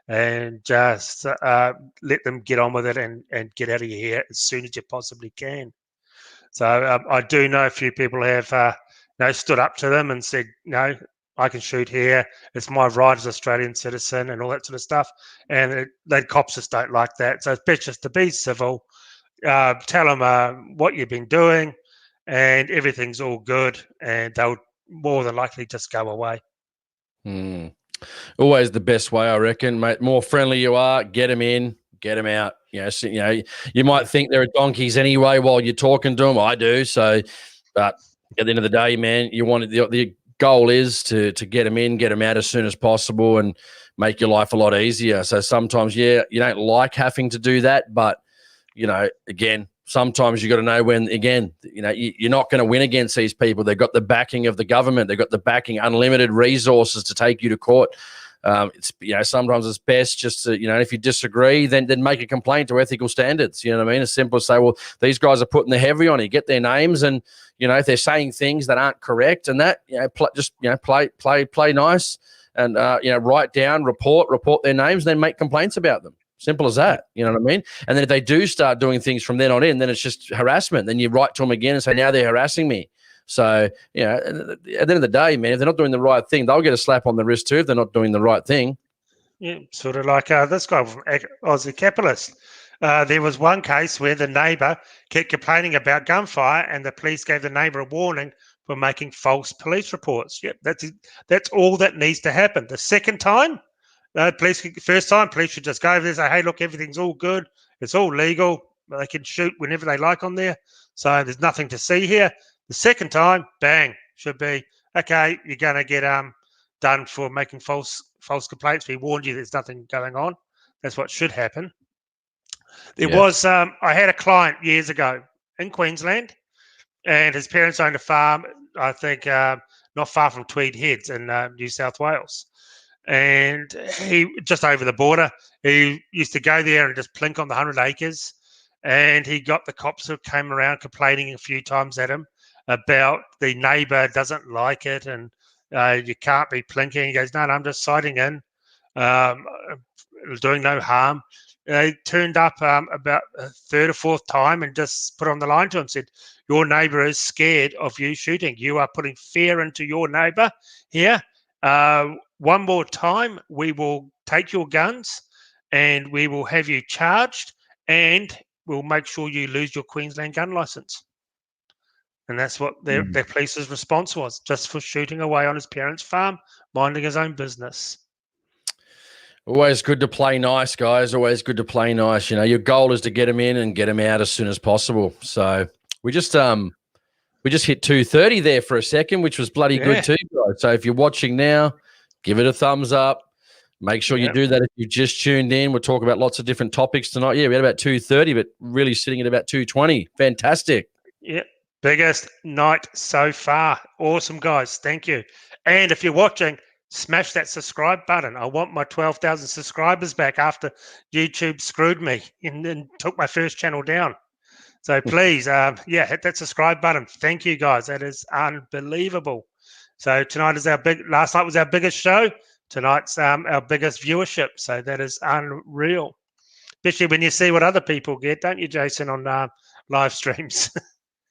and just let them get on with it and get out of your hair as soon as you possibly can. So I do know a few people have stood up to them and said, no, I can shoot here. It's my right as an Australian citizen and all that sort of stuff. And the cops just don't like that. So it's best just to be civil, tell them what you've been doing, and everything's all good, and they'll more than likely just go away. Always the best way, I reckon, mate. More friendly you are, get them in, get them out. You might think they're donkeys anyway while you're talking to them. I do. So, but at the end of the day, man, you want the goal is to get them in, get them out as soon as possible, and make your life a lot easier. So sometimes, you don't like having to do that, but again, sometimes you got to know when, again, you're not going to win against these people. They've got the backing of the government. They've got the backing, unlimited resources to take you to court. It's sometimes it's best just to, if you disagree, then make a complaint to ethical standards. You know what I mean? It's simple as say, well, these guys are putting the heavy on you. Get their names, and if they're saying things that aren't correct, and that play nice, and write down, report their names, then make complaints about them. Simple as that. You know what I mean? And then if they do start doing things from then on in, then it's just harassment. Then you write to them again and say, now they're harassing me. So, at the end of the day, man, if they're not doing the right thing, they'll get a slap on the wrist too if they're not doing the right thing. Yeah, sort of like this guy from Aussie Capitalist. There was one case where the neighbour kept complaining about gunfire, and the police gave the neighbour a warning for making false police reports. Yep, that's all that needs to happen. The second time, first time, police should just go over there and say, hey, look, everything's all good. It's all legal. They can shoot whenever they like on there. So there's nothing to see here. The second time, bang, should be, okay, you're going to get done for making false complaints. We warned you there's nothing going on. That's what should happen. There was, I had a client years ago in Queensland, and his parents owned a farm, I think, not far from Tweed Heads in New South Wales. And he, just over the border, he used to go there and just plink on the 100 acres. And he got the cops who came around complaining a few times at him about the neighbour doesn't like it and you can't be plinking. He goes, no, I'm just sighting in, doing no harm. They turned up about a third or fourth time and just put on the line to him, said, your neighbour is scared of you shooting. You are putting fear into your neighbour here. One more time, we will take your guns and we will have you charged and we'll make sure you lose your Queensland gun licence. And that's what their police's response was, just for shooting away on his parents' farm, minding his own business. Always good to play nice, guys. Always good to play nice. You know, your goal is to get them in and get them out as soon as possible. So we just hit 2:30 there for a second, which was bloody good too, guys. So if you're watching now, give it a thumbs up. Make sure you do that if you just tuned in. We'll talk about lots of different topics tonight. Yeah, we had about 2:30, but really sitting at about 2:20. Fantastic. Yeah, biggest night so far. Awesome, guys. Thank you. And if you're watching, smash that subscribe button. I want my 12,000 subscribers back after YouTube screwed me and took my first channel down. So please, hit that subscribe button. Thank you, guys. That is unbelievable. So tonight is last night was our biggest show. Tonight's our biggest viewership. So that is unreal. Especially when you see what other people get, don't you, Jason, on live streams?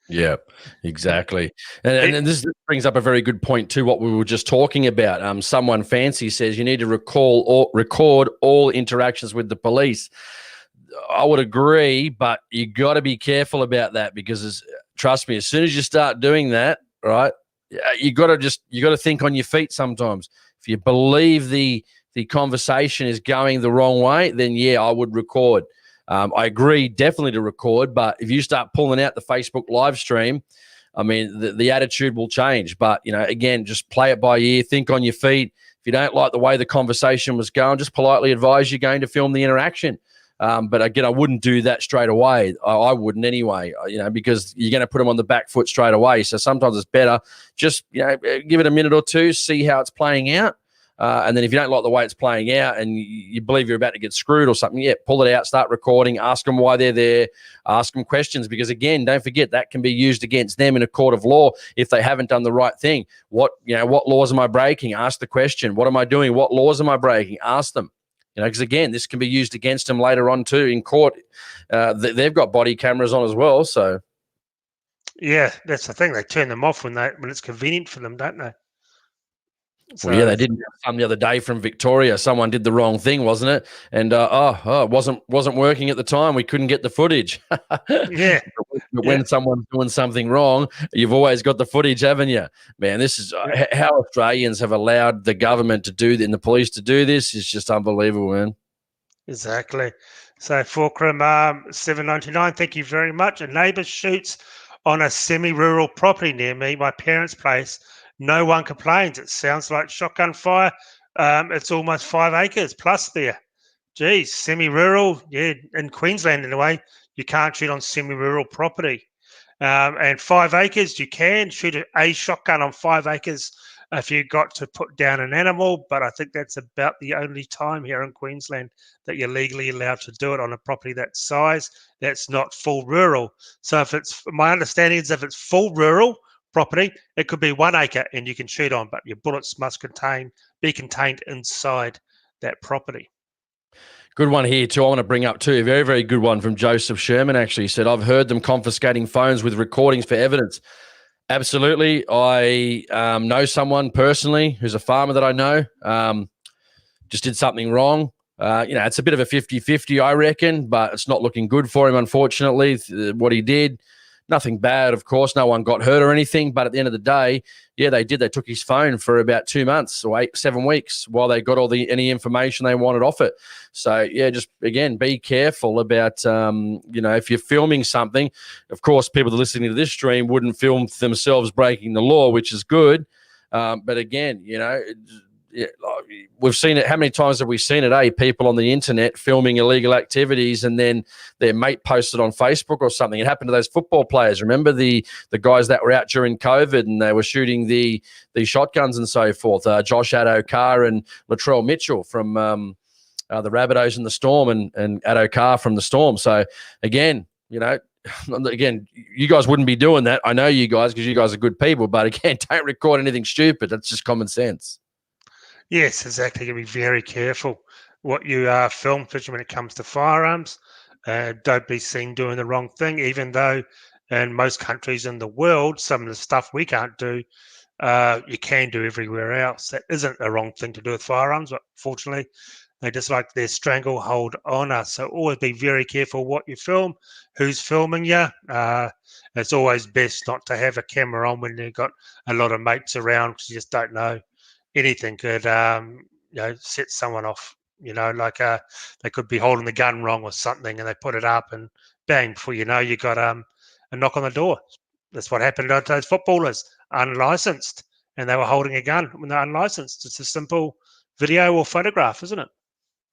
Yeah, exactly. And this brings up a very good point too, what we were just talking about. Someone fancy says you need to record all interactions with the police. I would agree, but you got to be careful about that because trust me, as soon as you start doing that, right, you got to think on your feet sometimes. If you believe the conversation is going the wrong way, then yeah, I would record. I agree definitely to record, but if you start pulling out the Facebook live stream, I mean, the attitude will change. But, you know, again, just play it by ear, think on your feet. If you don't like the way the conversation was going, just politely advise you're going to film the interaction. But again, I wouldn't do that straight away. I wouldn't anyway, you know, because you're going to put them on the back foot straight away. So sometimes it's better just, you know, give it a minute or two, see how it's playing out. And then if you don't like the way it's playing out and you believe you're about to get screwed or something, pull it out, start recording, ask them why they're there, ask them questions. Because again, don't forget that can be used against them in a court of law if they haven't done the right thing. What laws am I breaking? Ask the question. What am I doing? What laws am I breaking? Ask them. You know, because again, this can be used against them later on too in court. They've got body cameras on as well. So, yeah, that's the thing. They turn them off when it's convenient for them, don't they? So, well, yeah, they did some the other day from Victoria. Someone did the wrong thing, wasn't it? And it wasn't working at the time. We couldn't get the footage. Yeah. But when someone's doing something wrong, you've always got the footage, haven't you? Man, this is how Australians have allowed the government to do and the police to do this is just unbelievable, man. Exactly. So Fulcrum 799, thank you very much. A neighbour shoots on a semi-rural property near me, my parents' place. No one complains. It sounds like shotgun fire. It's almost 5 acres plus there. Geez, semi-rural, in Queensland in a way, you can't shoot on semi-rural property. And 5 acres, you can shoot a shotgun on 5 acres if you've got to put down an animal, but I think that's about the only time here in Queensland that you're legally allowed to do it on a property that size. That's not full rural. So my understanding is if it's full rural property, it could be 1 acre and you can shoot on, but your bullets must be contained inside that property. Good one here too. I want to bring up too a very, very good one from Joseph Sherman. Actually, he said, "I've heard them confiscating phones with recordings for evidence." Absolutely, I know someone personally who's a farmer that I know. Just did something wrong. It's a bit of a 50-50, I reckon, but it's not looking good for him, unfortunately. What he did. Nothing bad, of course. No one got hurt or anything. But at the end of the day, yeah, they did. They took his phone for about 2 months or 7 weeks while they got any information they wanted off it. So, yeah, just, again, be careful about, if you're filming something. Of course, people that are listening to this stream wouldn't film themselves breaking the law, which is good. But again, yeah, we've seen it. How many times have we seen it? People on the internet filming illegal activities, and then their mate posted on Facebook or something. It happened to those football players. Remember the guys that were out during COVID and they were shooting the shotguns and so forth. Josh Adokar and Latrell Mitchell from the Rabbitohs and the Storm, and Adokar from the Storm. So again, again, you guys wouldn't be doing that. I know you guys, because you guys are good people. But again, don't record anything stupid. That's just common sense. Yes, exactly. You be very careful what you film, especially when it comes to firearms. Don't be seen doing the wrong thing, even though in most countries in the world, some of the stuff we can't do, you can do everywhere else. That isn't a wrong thing to do with firearms, but fortunately, they just like their stranglehold on us. So always be very careful what you film, who's filming you. It's always best not to have a camera on when you've got a lot of mates around, because you just don't know. Anything could set someone off. They could be holding the gun wrong or something, and they put it up, and bang, before you know, you got a knock on the door. That's what happened to those footballers, unlicensed, and they were holding a gun when they're unlicensed. It's a simple video or photograph, isn't it?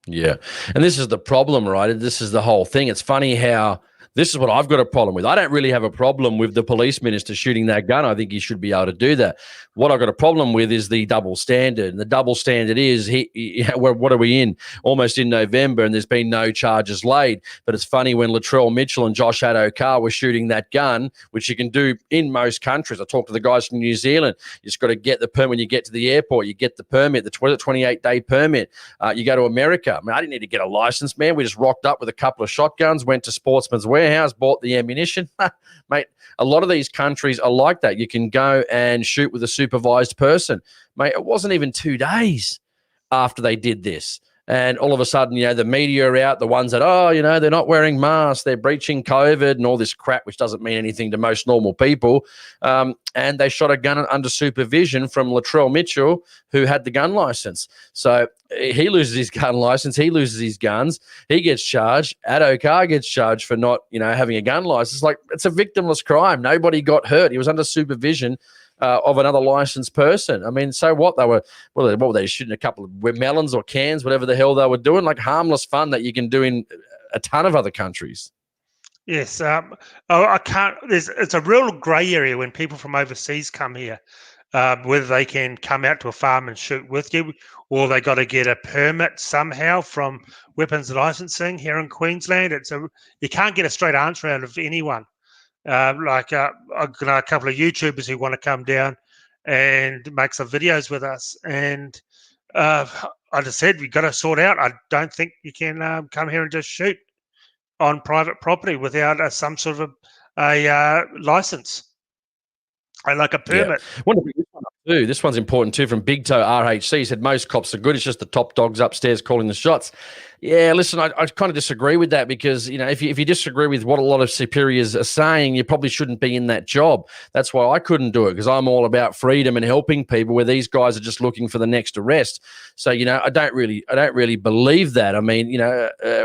Yeah. And this is the problem, right? This is the whole thing. It's funny how this is what I've got a problem with. I don't really have a problem with the police minister shooting that gun. I think he should be able to do that. What I've got a problem with is the double standard. And the double standard is, what are we in? Almost in November, and there's been no charges laid. But it's funny, when Latrell Mitchell and Josh Adokar were shooting that gun, which you can do in most countries. I talked to the guys from New Zealand. You just got to get the permit when you get to the airport. You get the permit, the 28-day permit. You go to America. I didn't need to get a license, man. We just rocked up with a couple of shotguns, went to Sportsman's Warehouse, bought the ammunition. Mate, a lot of these countries are like that. You can go and shoot with a supervised person. Mate, it wasn't even 2 days after they did this. And all of a sudden, the media are out, the ones that, they're not wearing masks, they're breaching COVID and all this crap, which doesn't mean anything to most normal people. And they shot a gun under supervision from Latrell Mitchell, who had the gun license. So he loses his gun license, he loses his guns, he gets charged. Adokar gets charged for not, having a gun license. Like, it's a victimless crime. Nobody got hurt. He was under supervision of another licensed person. I mean, so what? What were they shooting? A couple of melons or cans, whatever the hell they were doing, like harmless fun that you can do in a ton of other countries. Yes. I can't. It's a real grey area when people from overseas come here, whether they can come out to a farm and shoot with you, or they got to get a permit somehow from weapons licensing here in Queensland. You can't get a straight answer out of anyone. I've got a couple of YouTubers who want to come down and make some videos with us, and I just said, we've got to sort out. I don't think you can come here and just shoot on private property without some sort of a license, like a permit. Yeah. This one's important too, from Big Toe RHC. He said most cops are good. It's just the top dogs upstairs calling the shots. Yeah, listen, I kind of disagree with that, because, if you disagree with what a lot of superiors are saying, you probably shouldn't be in that job. That's why I couldn't do it, because I'm all about freedom and helping people, where these guys are just looking for the next arrest. So, I don't really believe that. I mean,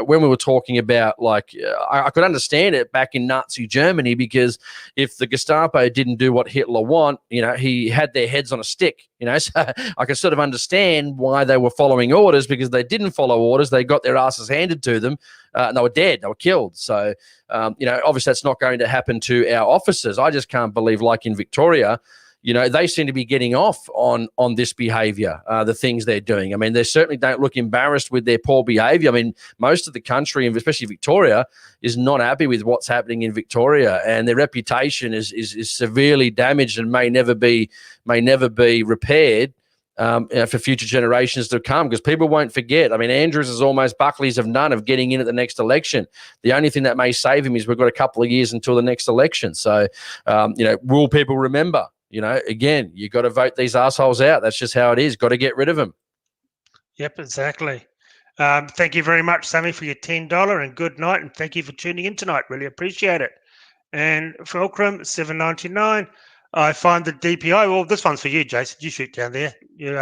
when we were talking about, like, I could understand it back in Nazi Germany, because if the Gestapo didn't do what Hitler want, he had their heads on a stick, so I can sort of understand why they were following orders, because they didn't follow orders. They got their asses handed to them, and they were dead. They were killed. So, obviously that's not going to happen to our officers. I just can't believe, like in Victoria, they seem to be getting off on this behavior, the things they're doing. I mean, they certainly don't look embarrassed with their poor behavior. I mean, most of the country, and especially Victoria, is not happy with what's happening in Victoria, and their reputation is severely damaged and may never be repaired for future generations to come, because people won't forget. I mean, Andrews is almost Buckley's of none of getting in at the next election. The only thing that may save him is we've got a couple of years until the next election. So, will people remember? Again, you got to vote these assholes out. That's just how it is. Got to get rid of them. Yep, exactly. Thank you very much, Sammy, for your $10, and good night. And thank you for tuning in tonight. Really appreciate it. And Fulcrum, $7.99. I find the DPI. Well, this one's for you, Jason. You shoot down there. You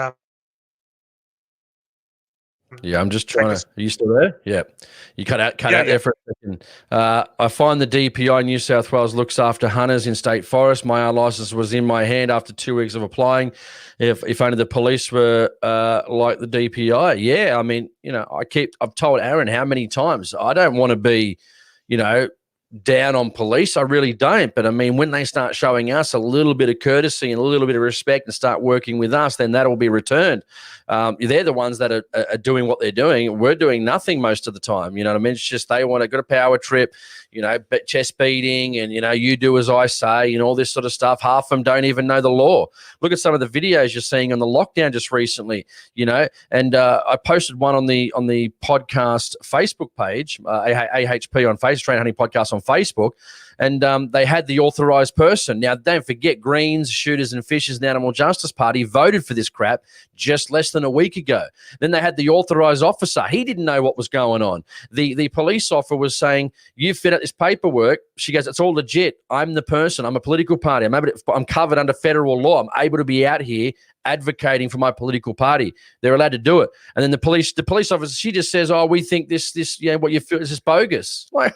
Yeah, I'm just trying to. Are you still there? Yeah, you cut out there for a second. I find the DPI New South Wales looks after hunters in state forests. My license was in my hand after 2 weeks of applying. If only the police were like the DPI. Yeah, I mean, I've told Aaron how many times I don't want to be, down on police. I really don't. But I mean, when they start showing us a little bit of courtesy and a little bit of respect and start working with us, then that will be returned. They're the ones that are doing what they're doing. We're doing nothing most of the time. You know what I mean? It's just they want to go to power trip, chest beating and, you do as I say and all this sort of stuff. Half of them don't even know the law. Look at some of the videos you're seeing on the lockdown just recently, and I posted one on the podcast Facebook page, AHP on Facebook, Australian Hunting Podcast on Facebook, and they had the authorised person. Now, don't forget, Greens, Shooters and Fishers and Animal Justice Party voted for this crap just less than a week ago. Then they had the authorised officer. He didn't know what was going on. The police officer was saying, you fit out this paperwork. She goes, it's all legit. I'm the person. I'm a political party. I'm covered under federal law. I'm able to be out here advocating for my political party. They're allowed to do it. And then the police officer, she just says, oh, we think this, what you feel is bogus. Like,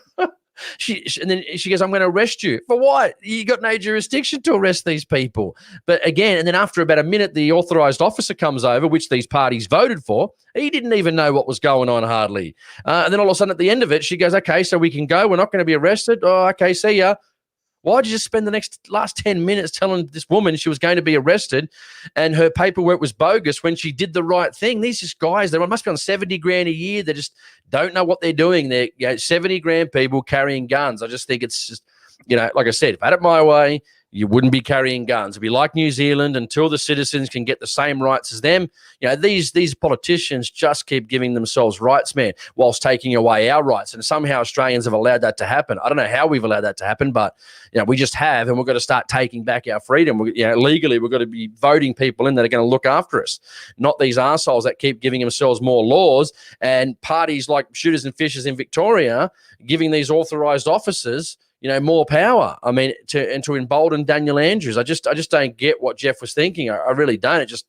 and then she goes, I'm going to arrest you. For what? You got no jurisdiction to arrest these people. But again, and then after about a minute, the authorised officer comes over, which these parties voted for. He didn't even know what was going on hardly. And then all of a sudden at the end of it, she goes, okay, so we can go. We're not going to be arrested. Oh, okay, see ya. Why'd you just spend the last 10 minutes telling this woman she was going to be arrested and her paperwork was bogus when she did the right thing? These just guys, they must be on 70 grand a year. They just don't know what they're doing. They're 70 grand people carrying guns. I just think it's just, like I said, if I had it my way, you wouldn't be carrying guns. It'd be like New Zealand until the citizens can get the same rights as them. These politicians just keep giving themselves rights, man, whilst taking away our rights. And somehow Australians have allowed that to happen. I don't know how we've allowed that to happen, but we just have, and we've got to start taking back our freedom. Legally, we've got to be voting people in that are going to look after us, not these assholes that keep giving themselves more laws and parties like Shooters and Fishers in Victoria giving these authorised officers more power. I mean, to embolden Daniel Andrews. I just don't get what Jeff was thinking. I really don't. It just,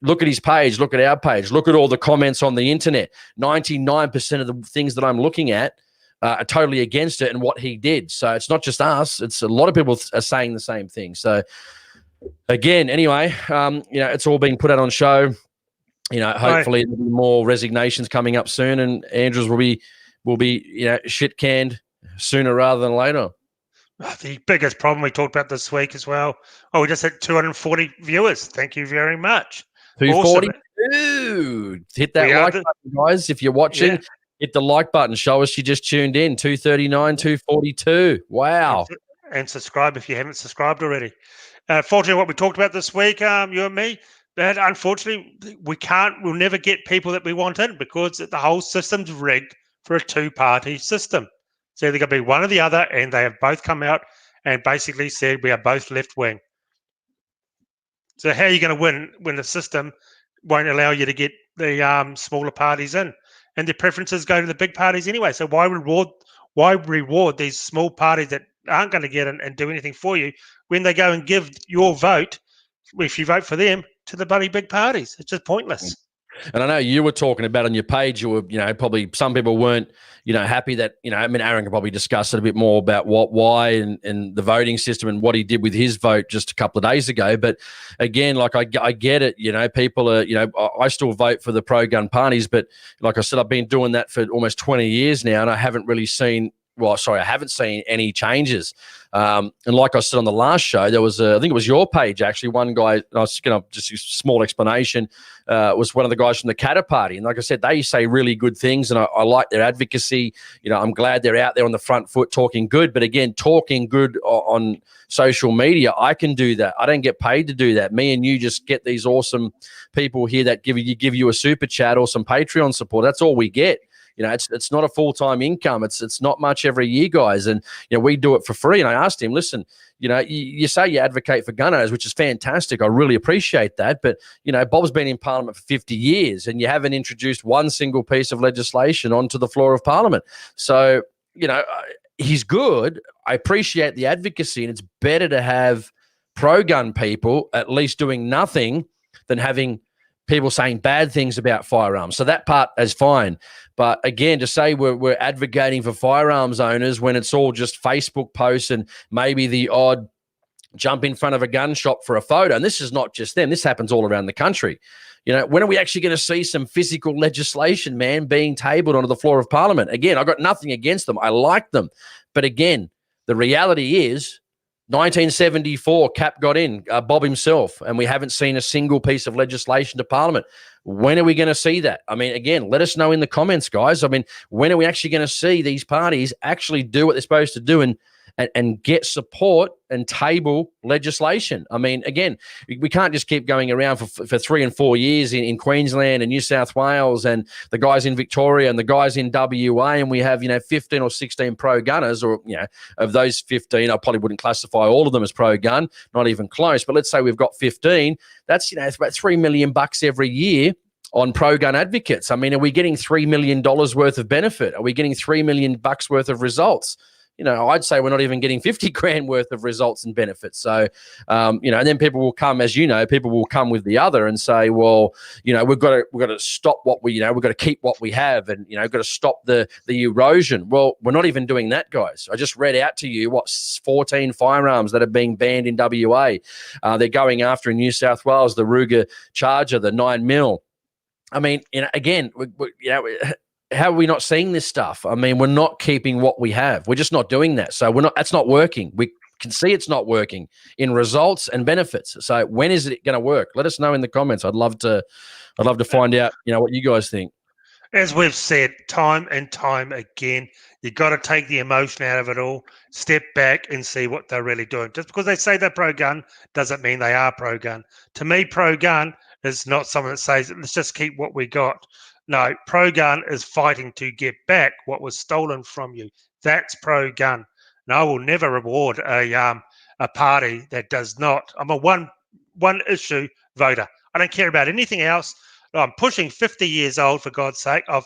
look at his page, look at our page, look at all the comments on the internet. 99% of the things that I'm looking at are totally against it and what he did. So it's not just us. It's a lot of people are saying the same thing. So again, anyway, it's all being put out on show. Hopefully there'll be more resignations coming up soon, and Andrews will be shit canned sooner rather than later. The biggest problem we talked about this week as well. Oh, we just hit 240 viewers. Thank you very much. 242. Awesome. Hit that like button, guys. If you're watching, hit the like button. Show us you just tuned in. 239, 242. Wow. And subscribe if you haven't subscribed already. Fortunately, what we talked about this week, you and me, that unfortunately we'll never get people that we want in because the whole system's rigged for a two-party system. So they're going to be one or the other, and they have both come out and basically said we are both left-wing. So how are you going to win when the system won't allow you to get the smaller parties in? And their preferences go to the big parties anyway. So why reward these small parties that aren't going to get in and do anything for you when they go and give your vote, if you vote for them, to the bloody big parties? It's just pointless. And I know you were talking about on your page, you were, probably some people weren't, happy that, Aaron can probably discuss it a bit more about why and the voting system and what he did with his vote just a couple of days ago. But again, like I get it, people are, I still vote for the pro-gun parties, but like I said, I've been doing that for almost 20 years now, and I haven't really seen I haven't seen any changes. And like I said on the last show, there was I think it was your page actually. One guy, I was going to just a small explanation, was one of the guys from the Katter Party, and like I said, they say really good things, and I like their advocacy. I'm glad they're out there on the front foot talking good. But again, talking good on social media, I can do that. I don't get paid to do that. Me and you just get these awesome people here that give you a super chat or some Patreon support. That's all we get. It's not a full-time income. It's not much every year, guys. And, we do it for free. And I asked him, listen, you say you advocate for gun owners, which is fantastic. I really appreciate that. But, Bob's been in Parliament for 50 years and you haven't introduced one single piece of legislation onto the floor of Parliament. So, he's good. I appreciate the advocacy, and it's better to have pro-gun people at least doing nothing than having people saying bad things about firearms. So that part is fine. But again, to say we're advocating for firearms owners when it's all just Facebook posts and maybe the odd jump in front of a gun shop for a photo, and this is not just them, this happens all around the country. When are we actually going to see some physical legislation, man, being tabled onto the floor of Parliament? Again, I got nothing against them. I like them. But again, the reality is 1974, Cap got in, Bob himself, and we haven't seen a single piece of legislation to Parliament. When are we going to see that? I mean, again, let us know in the comments, guys. I mean, when are we actually going to see these parties actually do what they're supposed to do and get support and table legislation? I mean, again, we can't just keep going around for 3 and 4 years in Queensland and New South Wales and the guys in Victoria and the guys in WA, and we have, 15 or 16 pro-gunners, or, of those 15, I probably wouldn't classify all of them as pro-gun, not even close, but let's say we've got 15. That's, it's about $3 million every year on pro-gun advocates. I mean, are we getting $3 million worth of benefit? Are we getting $3 million worth of results? I'd say we're not even getting 50 grand worth of results and benefits. So, and then people will come, as people will come with the other and say, well, we've got to stop what we've got to keep what we have, and, got to stop the erosion. Well, we're not even doing that, guys. I just read out to you 14 firearms that are being banned in WA. They're going after in New South Wales, the Ruger Charger, the 9mm. I mean, again, how are we not seeing this stuff? I mean, we're not keeping what we have. We're just not doing that. So that's not working. We can see it's not working in results and benefits. So when is it going to work? Let us know in the comments. I'd love to find out, what you guys think. As we've said time and time again, you've got to take the emotion out of it all, step back and see what they're really doing. Just because they say they're pro-gun doesn't mean they are pro-gun. To me, pro-gun is not someone that says, let's just keep what we got. No, pro-gun is fighting to get back what was stolen from you. That's pro-gun. And I will never reward a party that does not. I'm a one issue voter. I don't care about anything else. I'm pushing 50 years old, for God's sake. I've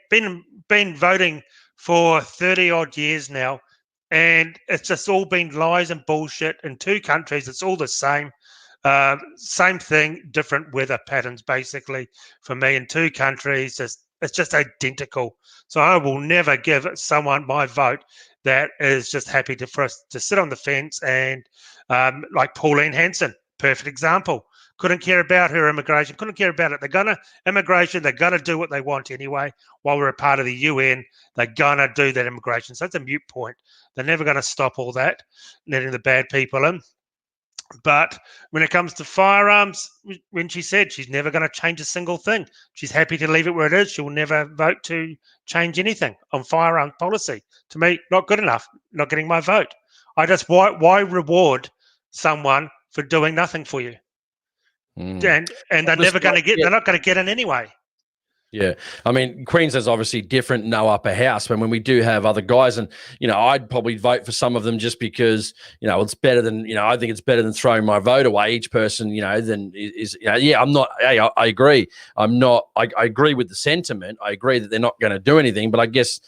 been voting for 30 odd years now, and it's just all been lies and bullshit. In 2 countries, it's all the same. Same thing, different weather patterns, basically, for me in 2 countries. It's just identical. So I will never give someone my vote that is just happy for us to sit on the fence and like Pauline Hanson, perfect example. Couldn't care about her immigration, couldn't care about it. They're going to do what they want anyway. While we're a part of the UN, they're going to do that immigration. So it's a moot point. They're never going to stop all that, letting the bad people in. But when it comes to firearms, when she said she's never going to change a single thing, she's happy to leave it where it is. She will never vote to change anything on firearm policy. To me, not good enough, not getting my vote. Why reward someone for doing nothing for you? And they're never going to get. They're not going to get in anyway. Yeah. I mean, Queensland's obviously different, no upper house, but when we do have other guys, and, I'd probably vote for some of them just because, it's better than, I think it's better than throwing my vote away. Each person, then I'm not, I agree. I agree with the sentiment. I agree that they're not going to do anything, but I guess,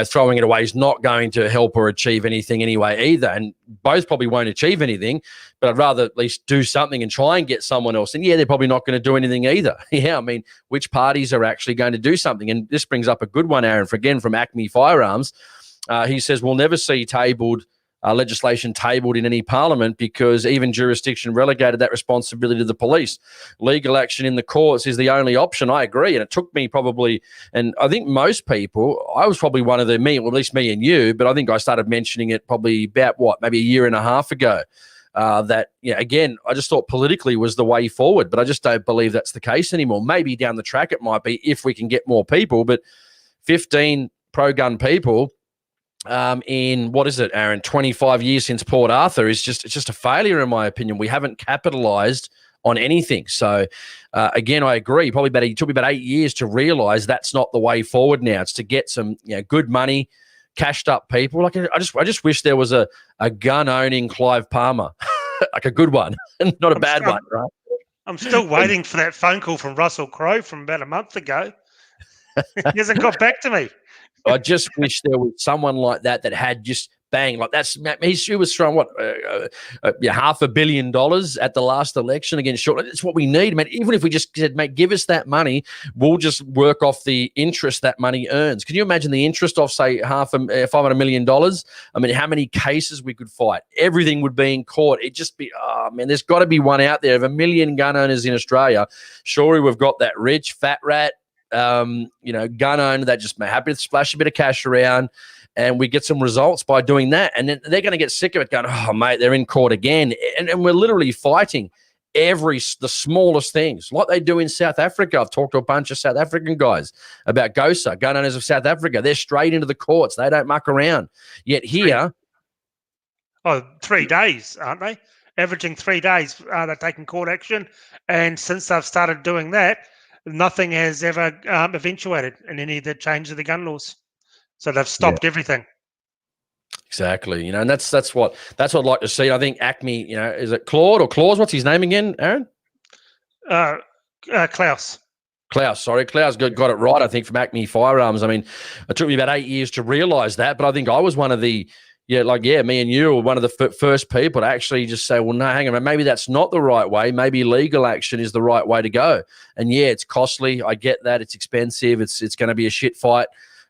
throwing it away is not going to help or achieve anything anyway either. And both probably won't achieve anything, but I'd rather at least do something and try and get someone else. And they're probably not going to do anything either. I mean, which parties are actually going to do something? And this brings up a good one, Aaron, from Acme Firearms. He says, we'll never see legislation tabled in any parliament because even jurisdiction relegated that responsibility to the police. Legal action in the courts is the only option. I agree. And it took me probably, and I think most people, I was probably one of at least me and you, but I think I started mentioning it probably about maybe a year and a half ago. Again, I just thought politically was the way forward, but I just don't believe that's the case anymore. Maybe down the track it might be if we can get more people, but 15 pro-gun people in, what is it, Aaron, 25 years since Port Arthur it's just a failure in my opinion. We haven't capitalized on anything. So again, I agree. It took me about 8 years to realize that's not the way forward now. It's to get some good money, cashed up people. Like I just wish there was a gun owning Clive Palmer, like a good one, not a bad one, right? I'm still waiting for that phone call from Russell Crowe from about a month ago. He hasn't got back to me. I just wish there was someone like that that had just bang, like that's he was throwing what $500 million at the last election against short. That's what we need, man. Even if we just said, mate, give us that money, we'll just work off the interest that money earns. Can you imagine the interest of say $500 million? I mean, how many cases we could fight? Everything would be in court. It'd just be, oh man, there's got to be one out there of 1 million gun owners in Australia. Surely we've got that rich fat rat, gun owner that just happy to splash a bit of cash around, and we get some results by doing that. And then they're going to get sick of it going, oh, mate, they're in court again. And we're literally fighting the smallest things like they do in South Africa. I've talked to a bunch of South African guys about GOSA, gun owners of South Africa. They're straight into the courts. They don't muck around. Yet here... 3 days, aren't they? Averaging 3 days they're taking court action. And since they've started doing that, nothing has ever eventuated in any of the changes of the gun laws. So they've stopped everything. Exactly. And that's what I'd like to see. I think Acme, is it Claude or Claus? What's his name again, Aaron? Klaus. Sorry. Klaus got it right, I think, from Acme Firearms. I mean, it took me about 8 years to realize that, but I think I was one of the, me and you were one of the first people to actually just say, well, no, hang on, maybe that's not the right way. Maybe legal action is the right way to go. And it's costly. I get that. It's expensive. It's going to be a shit fight.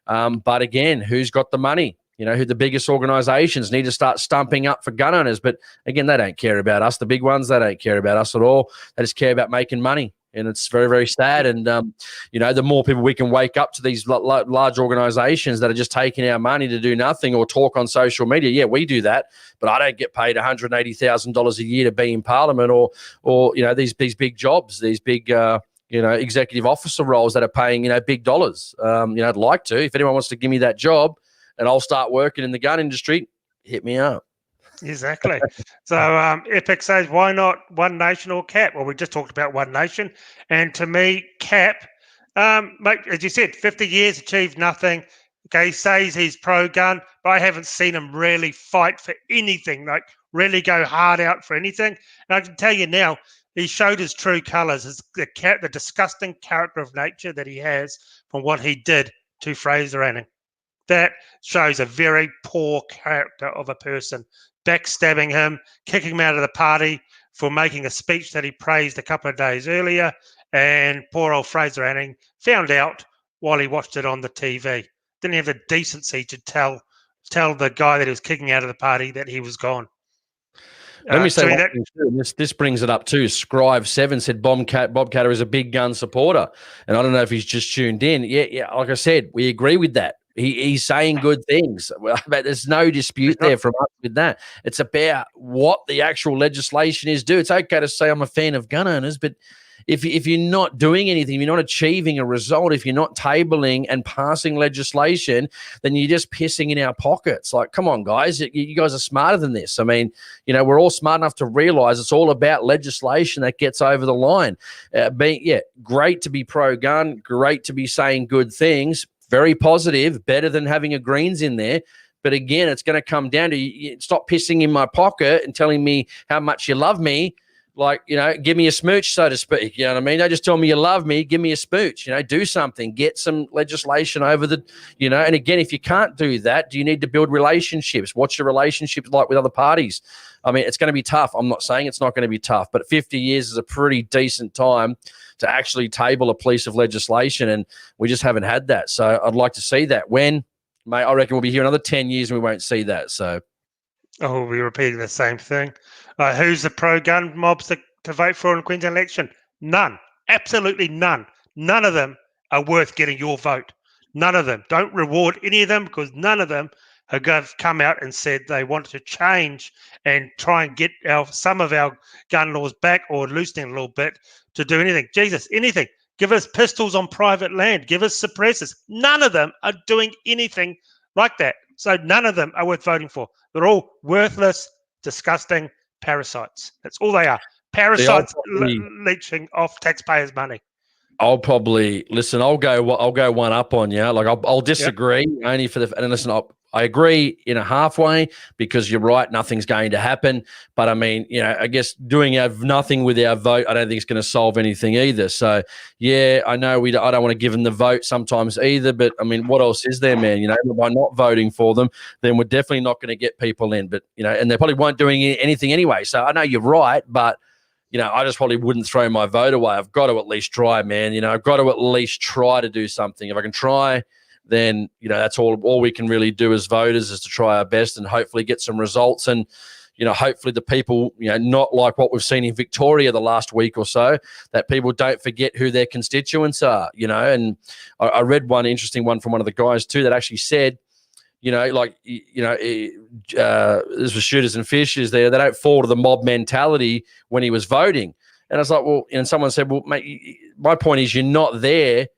But again, who's got the money? Who the biggest organizations need to start stumping up for gun owners. But again, they don't care about us. The big ones, they don't care about us at all. They just care about making money. And it's very, very sad. And, the more people we can wake up to these large organizations that are just taking our money to do nothing or talk on social media. Yeah, we do that. But I don't get paid $180,000 a year to be in Parliament or these big jobs, these big executive officer roles that are paying, big dollars. I'd like to. If anyone wants to give me that job and I'll start working in the gun industry, hit me up. Exactly. So Epic says, why not One Nation or CAP? Well, we just talked about One Nation. And to me, CAP, mate, as you said, 50 years, achieved nothing. Okay, he says he's pro-gun, but I haven't seen him really fight for anything, like really go hard out for anything. And I can tell you now, he showed his true colours, the disgusting character of nature that he has from what he did to Fraser Anning. That shows a very poor character of a person. Backstabbing him, kicking him out of the party for making a speech that he praised a couple of days earlier. And poor old Fraser Anning found out while he watched it on the TV. Didn't have the decency to tell the guy that he was kicking out of the party that he was gone. Let me say one thing too. This brings it up too. Scribe7 said Bob Catter is a big gun supporter. And I don't know if he's just tuned in. Yeah, like I said, we agree with that. He's saying good things. But there's no dispute there from us with that. It's about what the actual legislation is. It's okay to say I'm a fan of gun owners, but if you're not doing anything, you're not achieving a result, if you're not tabling and passing legislation, then you're just pissing in our pockets. Like, come on, guys. You guys are smarter than this. I mean, we're all smart enough to realize it's all about legislation that gets over the line. Great to be pro-gun, great to be saying good things, very positive, better than having a Greens in there. But again, it's going to come down to stop pissing in my pocket and telling me how much you love me. Like, give me a smooch, so to speak. You know what I mean? Don't just tell me you love me. Give me a smooch. Do something. Get some legislation over the, And again, if you can't do that, do you need to build relationships? What's your relationships like with other parties? I mean, it's going to be tough. I'm not saying it's not going to be tough, but 50 years is a pretty decent time to actually table a piece of legislation, and we just haven't had that. So I'd like to see that. When, mate, I reckon we'll be here another 10 years and we won't see that. So. Oh, we'll be repeating the same thing. Who's the pro-gun mobs to vote for in the Queensland election? None. Absolutely none. None of them are worth getting your vote. None of them. Don't reward any of them, because none of them have come out and said they want to change and try and get some of our gun laws back or loosening a little bit to do anything. Jesus, anything. Give us pistols on private land. Give us suppressors. None of them are doing anything like that. So none of them are worth voting for. They're all worthless, disgusting parasites. That's all they are. Parasites leeching off taxpayers' money. I'll probably listen. I'll go one up on you. Like I'll disagree only for the. And listen, I agree in a halfway because you're right, nothing's going to happen. But I mean, I guess doing nothing with our vote, I don't think it's going to solve anything either. So, yeah, I know I don't want to give them the vote sometimes either. But I mean, what else is there, man? By not voting for them, then we're definitely not going to get people in. But, and they probably won't doing anything anyway. So I know you're right, but I just probably wouldn't throw my vote away. I've got to at least try, man. I've got to at least try to do something. If I can try, then, that's all we can really do as voters is to try our best and hopefully get some results. And, hopefully the people, not like what we've seen in Victoria the last week or so, that people don't forget who their constituents are, And I read one interesting one from one of the guys too that actually said, this was Shooters and Fishers there. They don't fall to the mob mentality when he was voting. And I was like, well, and someone said, well, mate, my point is you're not there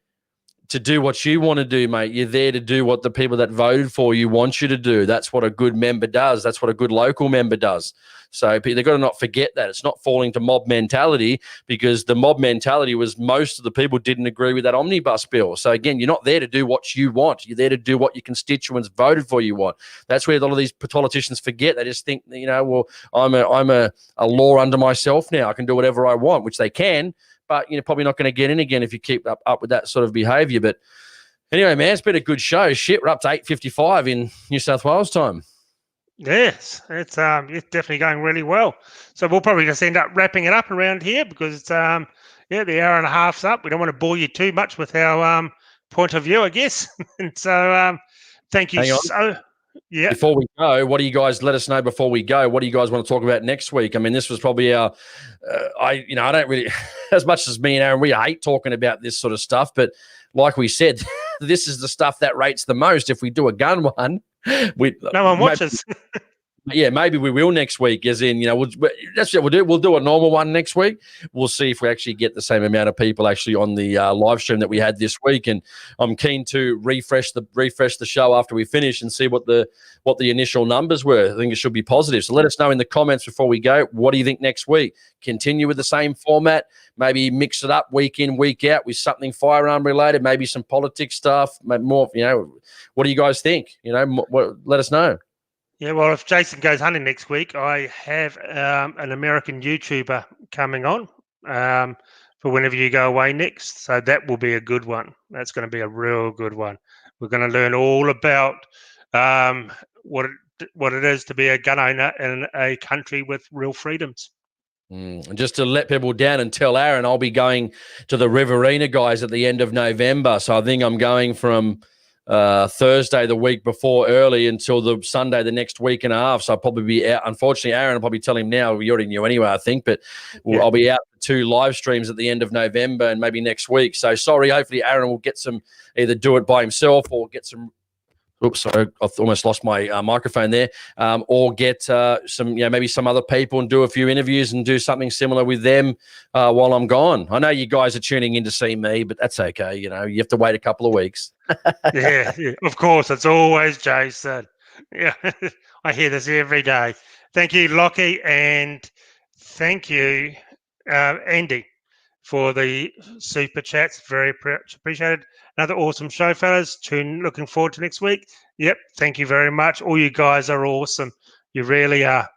to do what you want to do, mate. You're there to do what the people that voted for you want you to do. That's what a good member does. That's what a good local member does. So they've got to not forget that. It's not falling to mob mentality because the mob mentality was most of the people didn't agree with that omnibus bill. So, again, you're not there to do what you want. You're there to do what your constituents voted for you want. That's where a lot of these politicians forget. They just think, well, I'm a law under myself now. I can do whatever I want, which they can. But you're probably not going to get in again if you keep up with that sort of behaviour. But anyway, man, it's been a good show. Shit, we're up to 8:55 in New South Wales time. Yes, it's definitely going really well. So we'll probably just end up wrapping it up around here because the hour and a half's up. We don't want to bore you too much with our point of view, I guess. And so thank you. Yeah. Before we go, what do you guys let us know before we go? What do you guys want to talk about next week? I mean, this was probably our, I don't really, as much as me and Aaron, we hate talking about this sort of stuff. But like we said, this is the stuff that rates the most. If we do a gun one, no one watches. Yeah, maybe we will next week. As in, that's what we'll do. We'll do a normal one next week. We'll see if we actually get the same amount of people actually on the live stream that we had this week. And I'm keen to refresh the show after we finish and see what the initial numbers were. I think it should be positive. So let us know in the comments before we go. What do you think next week? Continue with the same format. Maybe mix it up week in, week out with something firearm related. Maybe some politics stuff. Maybe more. What do you guys think? Let us know. Yeah, well, if Jason goes hunting next week, I have an American YouTuber coming on for whenever you go away next. So that will be a good one. That's going to be a real good one. We're going to learn all about what it is to be a gun owner in a country with real freedoms. And just to let people down and tell Aaron, I'll be going to the Riverina guys at the end of November. So I think I'm going from Thursday the week before early until the Sunday the next week and a half. So I'll probably be out. Unfortunately, Aaron will probably tell him now. We already knew anyway, I think. But I'll be out for 2 live streams at the end of November and maybe next week. So sorry, hopefully Aaron will get some, either do it by himself or get some. Oops, sorry, I've almost lost my microphone there. Or get some, maybe some other people and do a few interviews and do something similar with them while I'm gone. I know you guys are tuning in to see me, but that's okay. You have to wait a couple of weeks. yeah, of course. It's always Jason. Yeah, I hear this every day. Thank you, Lockie, and thank you, Andy, for the super chats. Very appreciated. Another awesome show, fellas. Looking forward to next week. Yep, thank you very much. All you guys are awesome. You really are.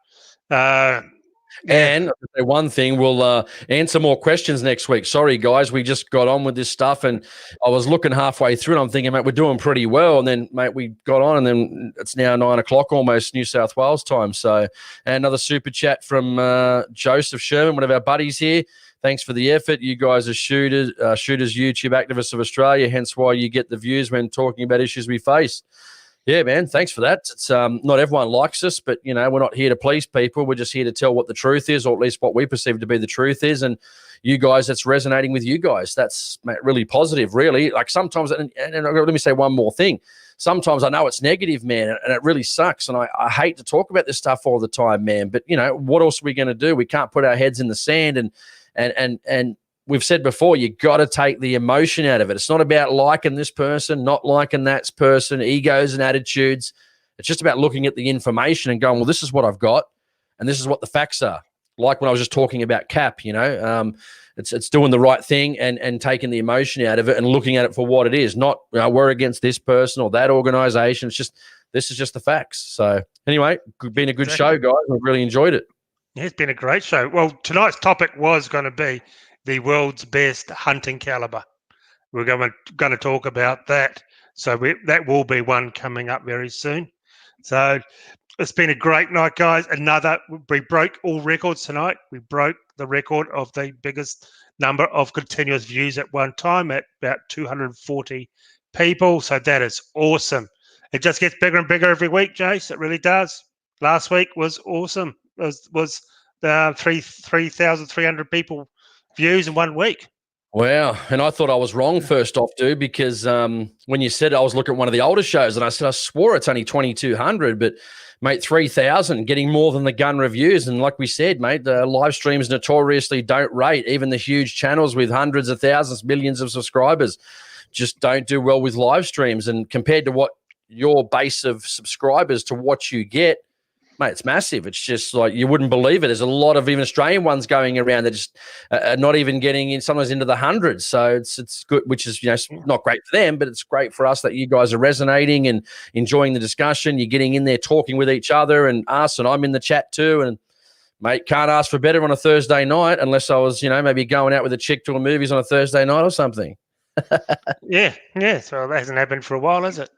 And one thing, we'll answer more questions next week. Sorry, guys, we just got on with this stuff, and I was looking halfway through, and I'm thinking, mate, we're doing pretty well. And then, mate, we got on, and then it's now 9 o'clock almost New South Wales time. So, and another super chat from Joseph Sherman, one of our buddies here. Thanks for the effort. You guys are shooters, YouTube activists of Australia, hence why you get the views when talking about issues we face. Yeah, man, thanks for that. It's not everyone likes us, but, we're not here to please people. We're just here to tell what the truth is, or at least what we perceive to be the truth is. And you guys, that's resonating with you guys. That's, mate, really positive, really. Like sometimes, and let me say one more thing. Sometimes I know it's negative, man, and it really sucks. And I hate to talk about this stuff all the time, man. But, what else are we going to do? We can't put our heads in the sand and we've said before, you got to take the emotion out of it. It's not about liking this person, not liking that person, egos and attitudes. It's just about looking at the information and going, well, this is what I've got, and this is what the facts are. Like when I was just talking about Cap, it's doing the right thing and taking the emotion out of it and looking at it for what it is. Not we're against this person or that organization. It's just this is just the facts. So anyway, been a good Exactly. show, guys. I've really enjoyed it. Yeah, it's been a great show. Well, tonight's topic was going to be the world's best hunting caliber. We're going to talk about that. So that will be one coming up very soon. So it's been a great night, guys. We broke all records tonight. We broke the record of the biggest number of continuous views at one time at about 240 people. So that is awesome. It just gets bigger and bigger every week, Jace. It really does. Last week was awesome. It was 3,300 people views in 1 week. Wow. And I thought I was wrong first off, dude, because when you said I was looking at one of the older shows and I said, I swore it's only 2,200, but mate, 3,000, getting more than the gun reviews. And like we said, mate, the live streams notoriously don't rate. Even the huge channels with hundreds of thousands, millions of subscribers just don't do well with live streams. And compared to what your base of subscribers to what you get, mate, it's massive. It's just like you wouldn't believe it. There's a lot of even Australian ones going around that just not even getting in, sometimes into the hundreds. So it's good, which is not great for them, but it's great for us that you guys are resonating and enjoying the discussion. You're getting in there talking with each other and us, and I'm in the chat too. And mate, can't ask for better on a Thursday night unless I was maybe going out with a chick to a movies on a Thursday night or something. Yeah. So that hasn't happened for a while, has it?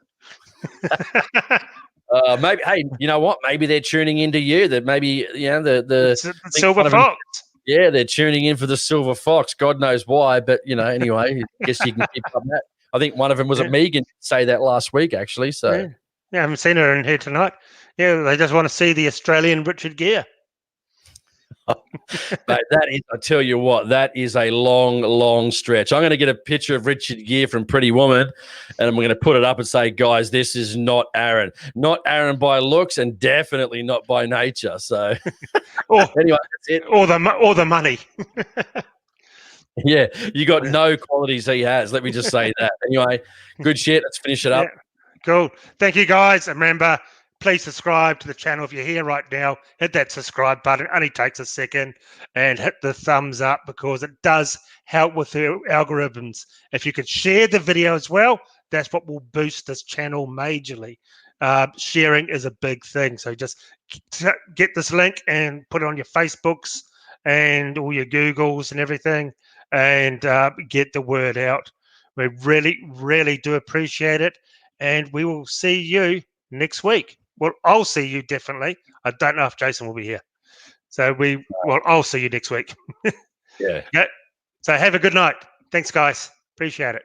Maybe, hey, you know what? Maybe they're tuning into you. That maybe the Silver Fox. Yeah, they're tuning in for the Silver Fox. God knows why, but anyway, I guess you can keep up that. I think one of them was at Megan say that last week, actually. So yeah, I haven't seen her in here tonight. Yeah, they just want to see the Australian Richard Gere. Mate, I tell you what, that is a long stretch. I'm going to get a picture of Richard Gere from Pretty Woman, and I'm going to put it up and say, guys, this is not Aaron. Not Aaron by looks, and definitely not by nature. So anyway, that's it. Or the money. Yeah, you got no qualities he has. Let me just say that. Anyway, good shit. Let's finish it up. Yeah, cool. Thank you, guys. And remember, please subscribe to the channel if you're here right now. Hit that subscribe button. It only takes a second. And hit the thumbs up because it does help with the algorithms. If you could share the video as well, that's what will boost this channel majorly. Sharing is a big thing. So just get this link and put it on your Facebooks and all your Googles and everything and get the word out. We really do appreciate it. And we will see you next week. Well, I'll see you definitely. I don't know if Jason will be here. So I'll see you next week. Yeah. So have a good night. Thanks, guys. Appreciate it.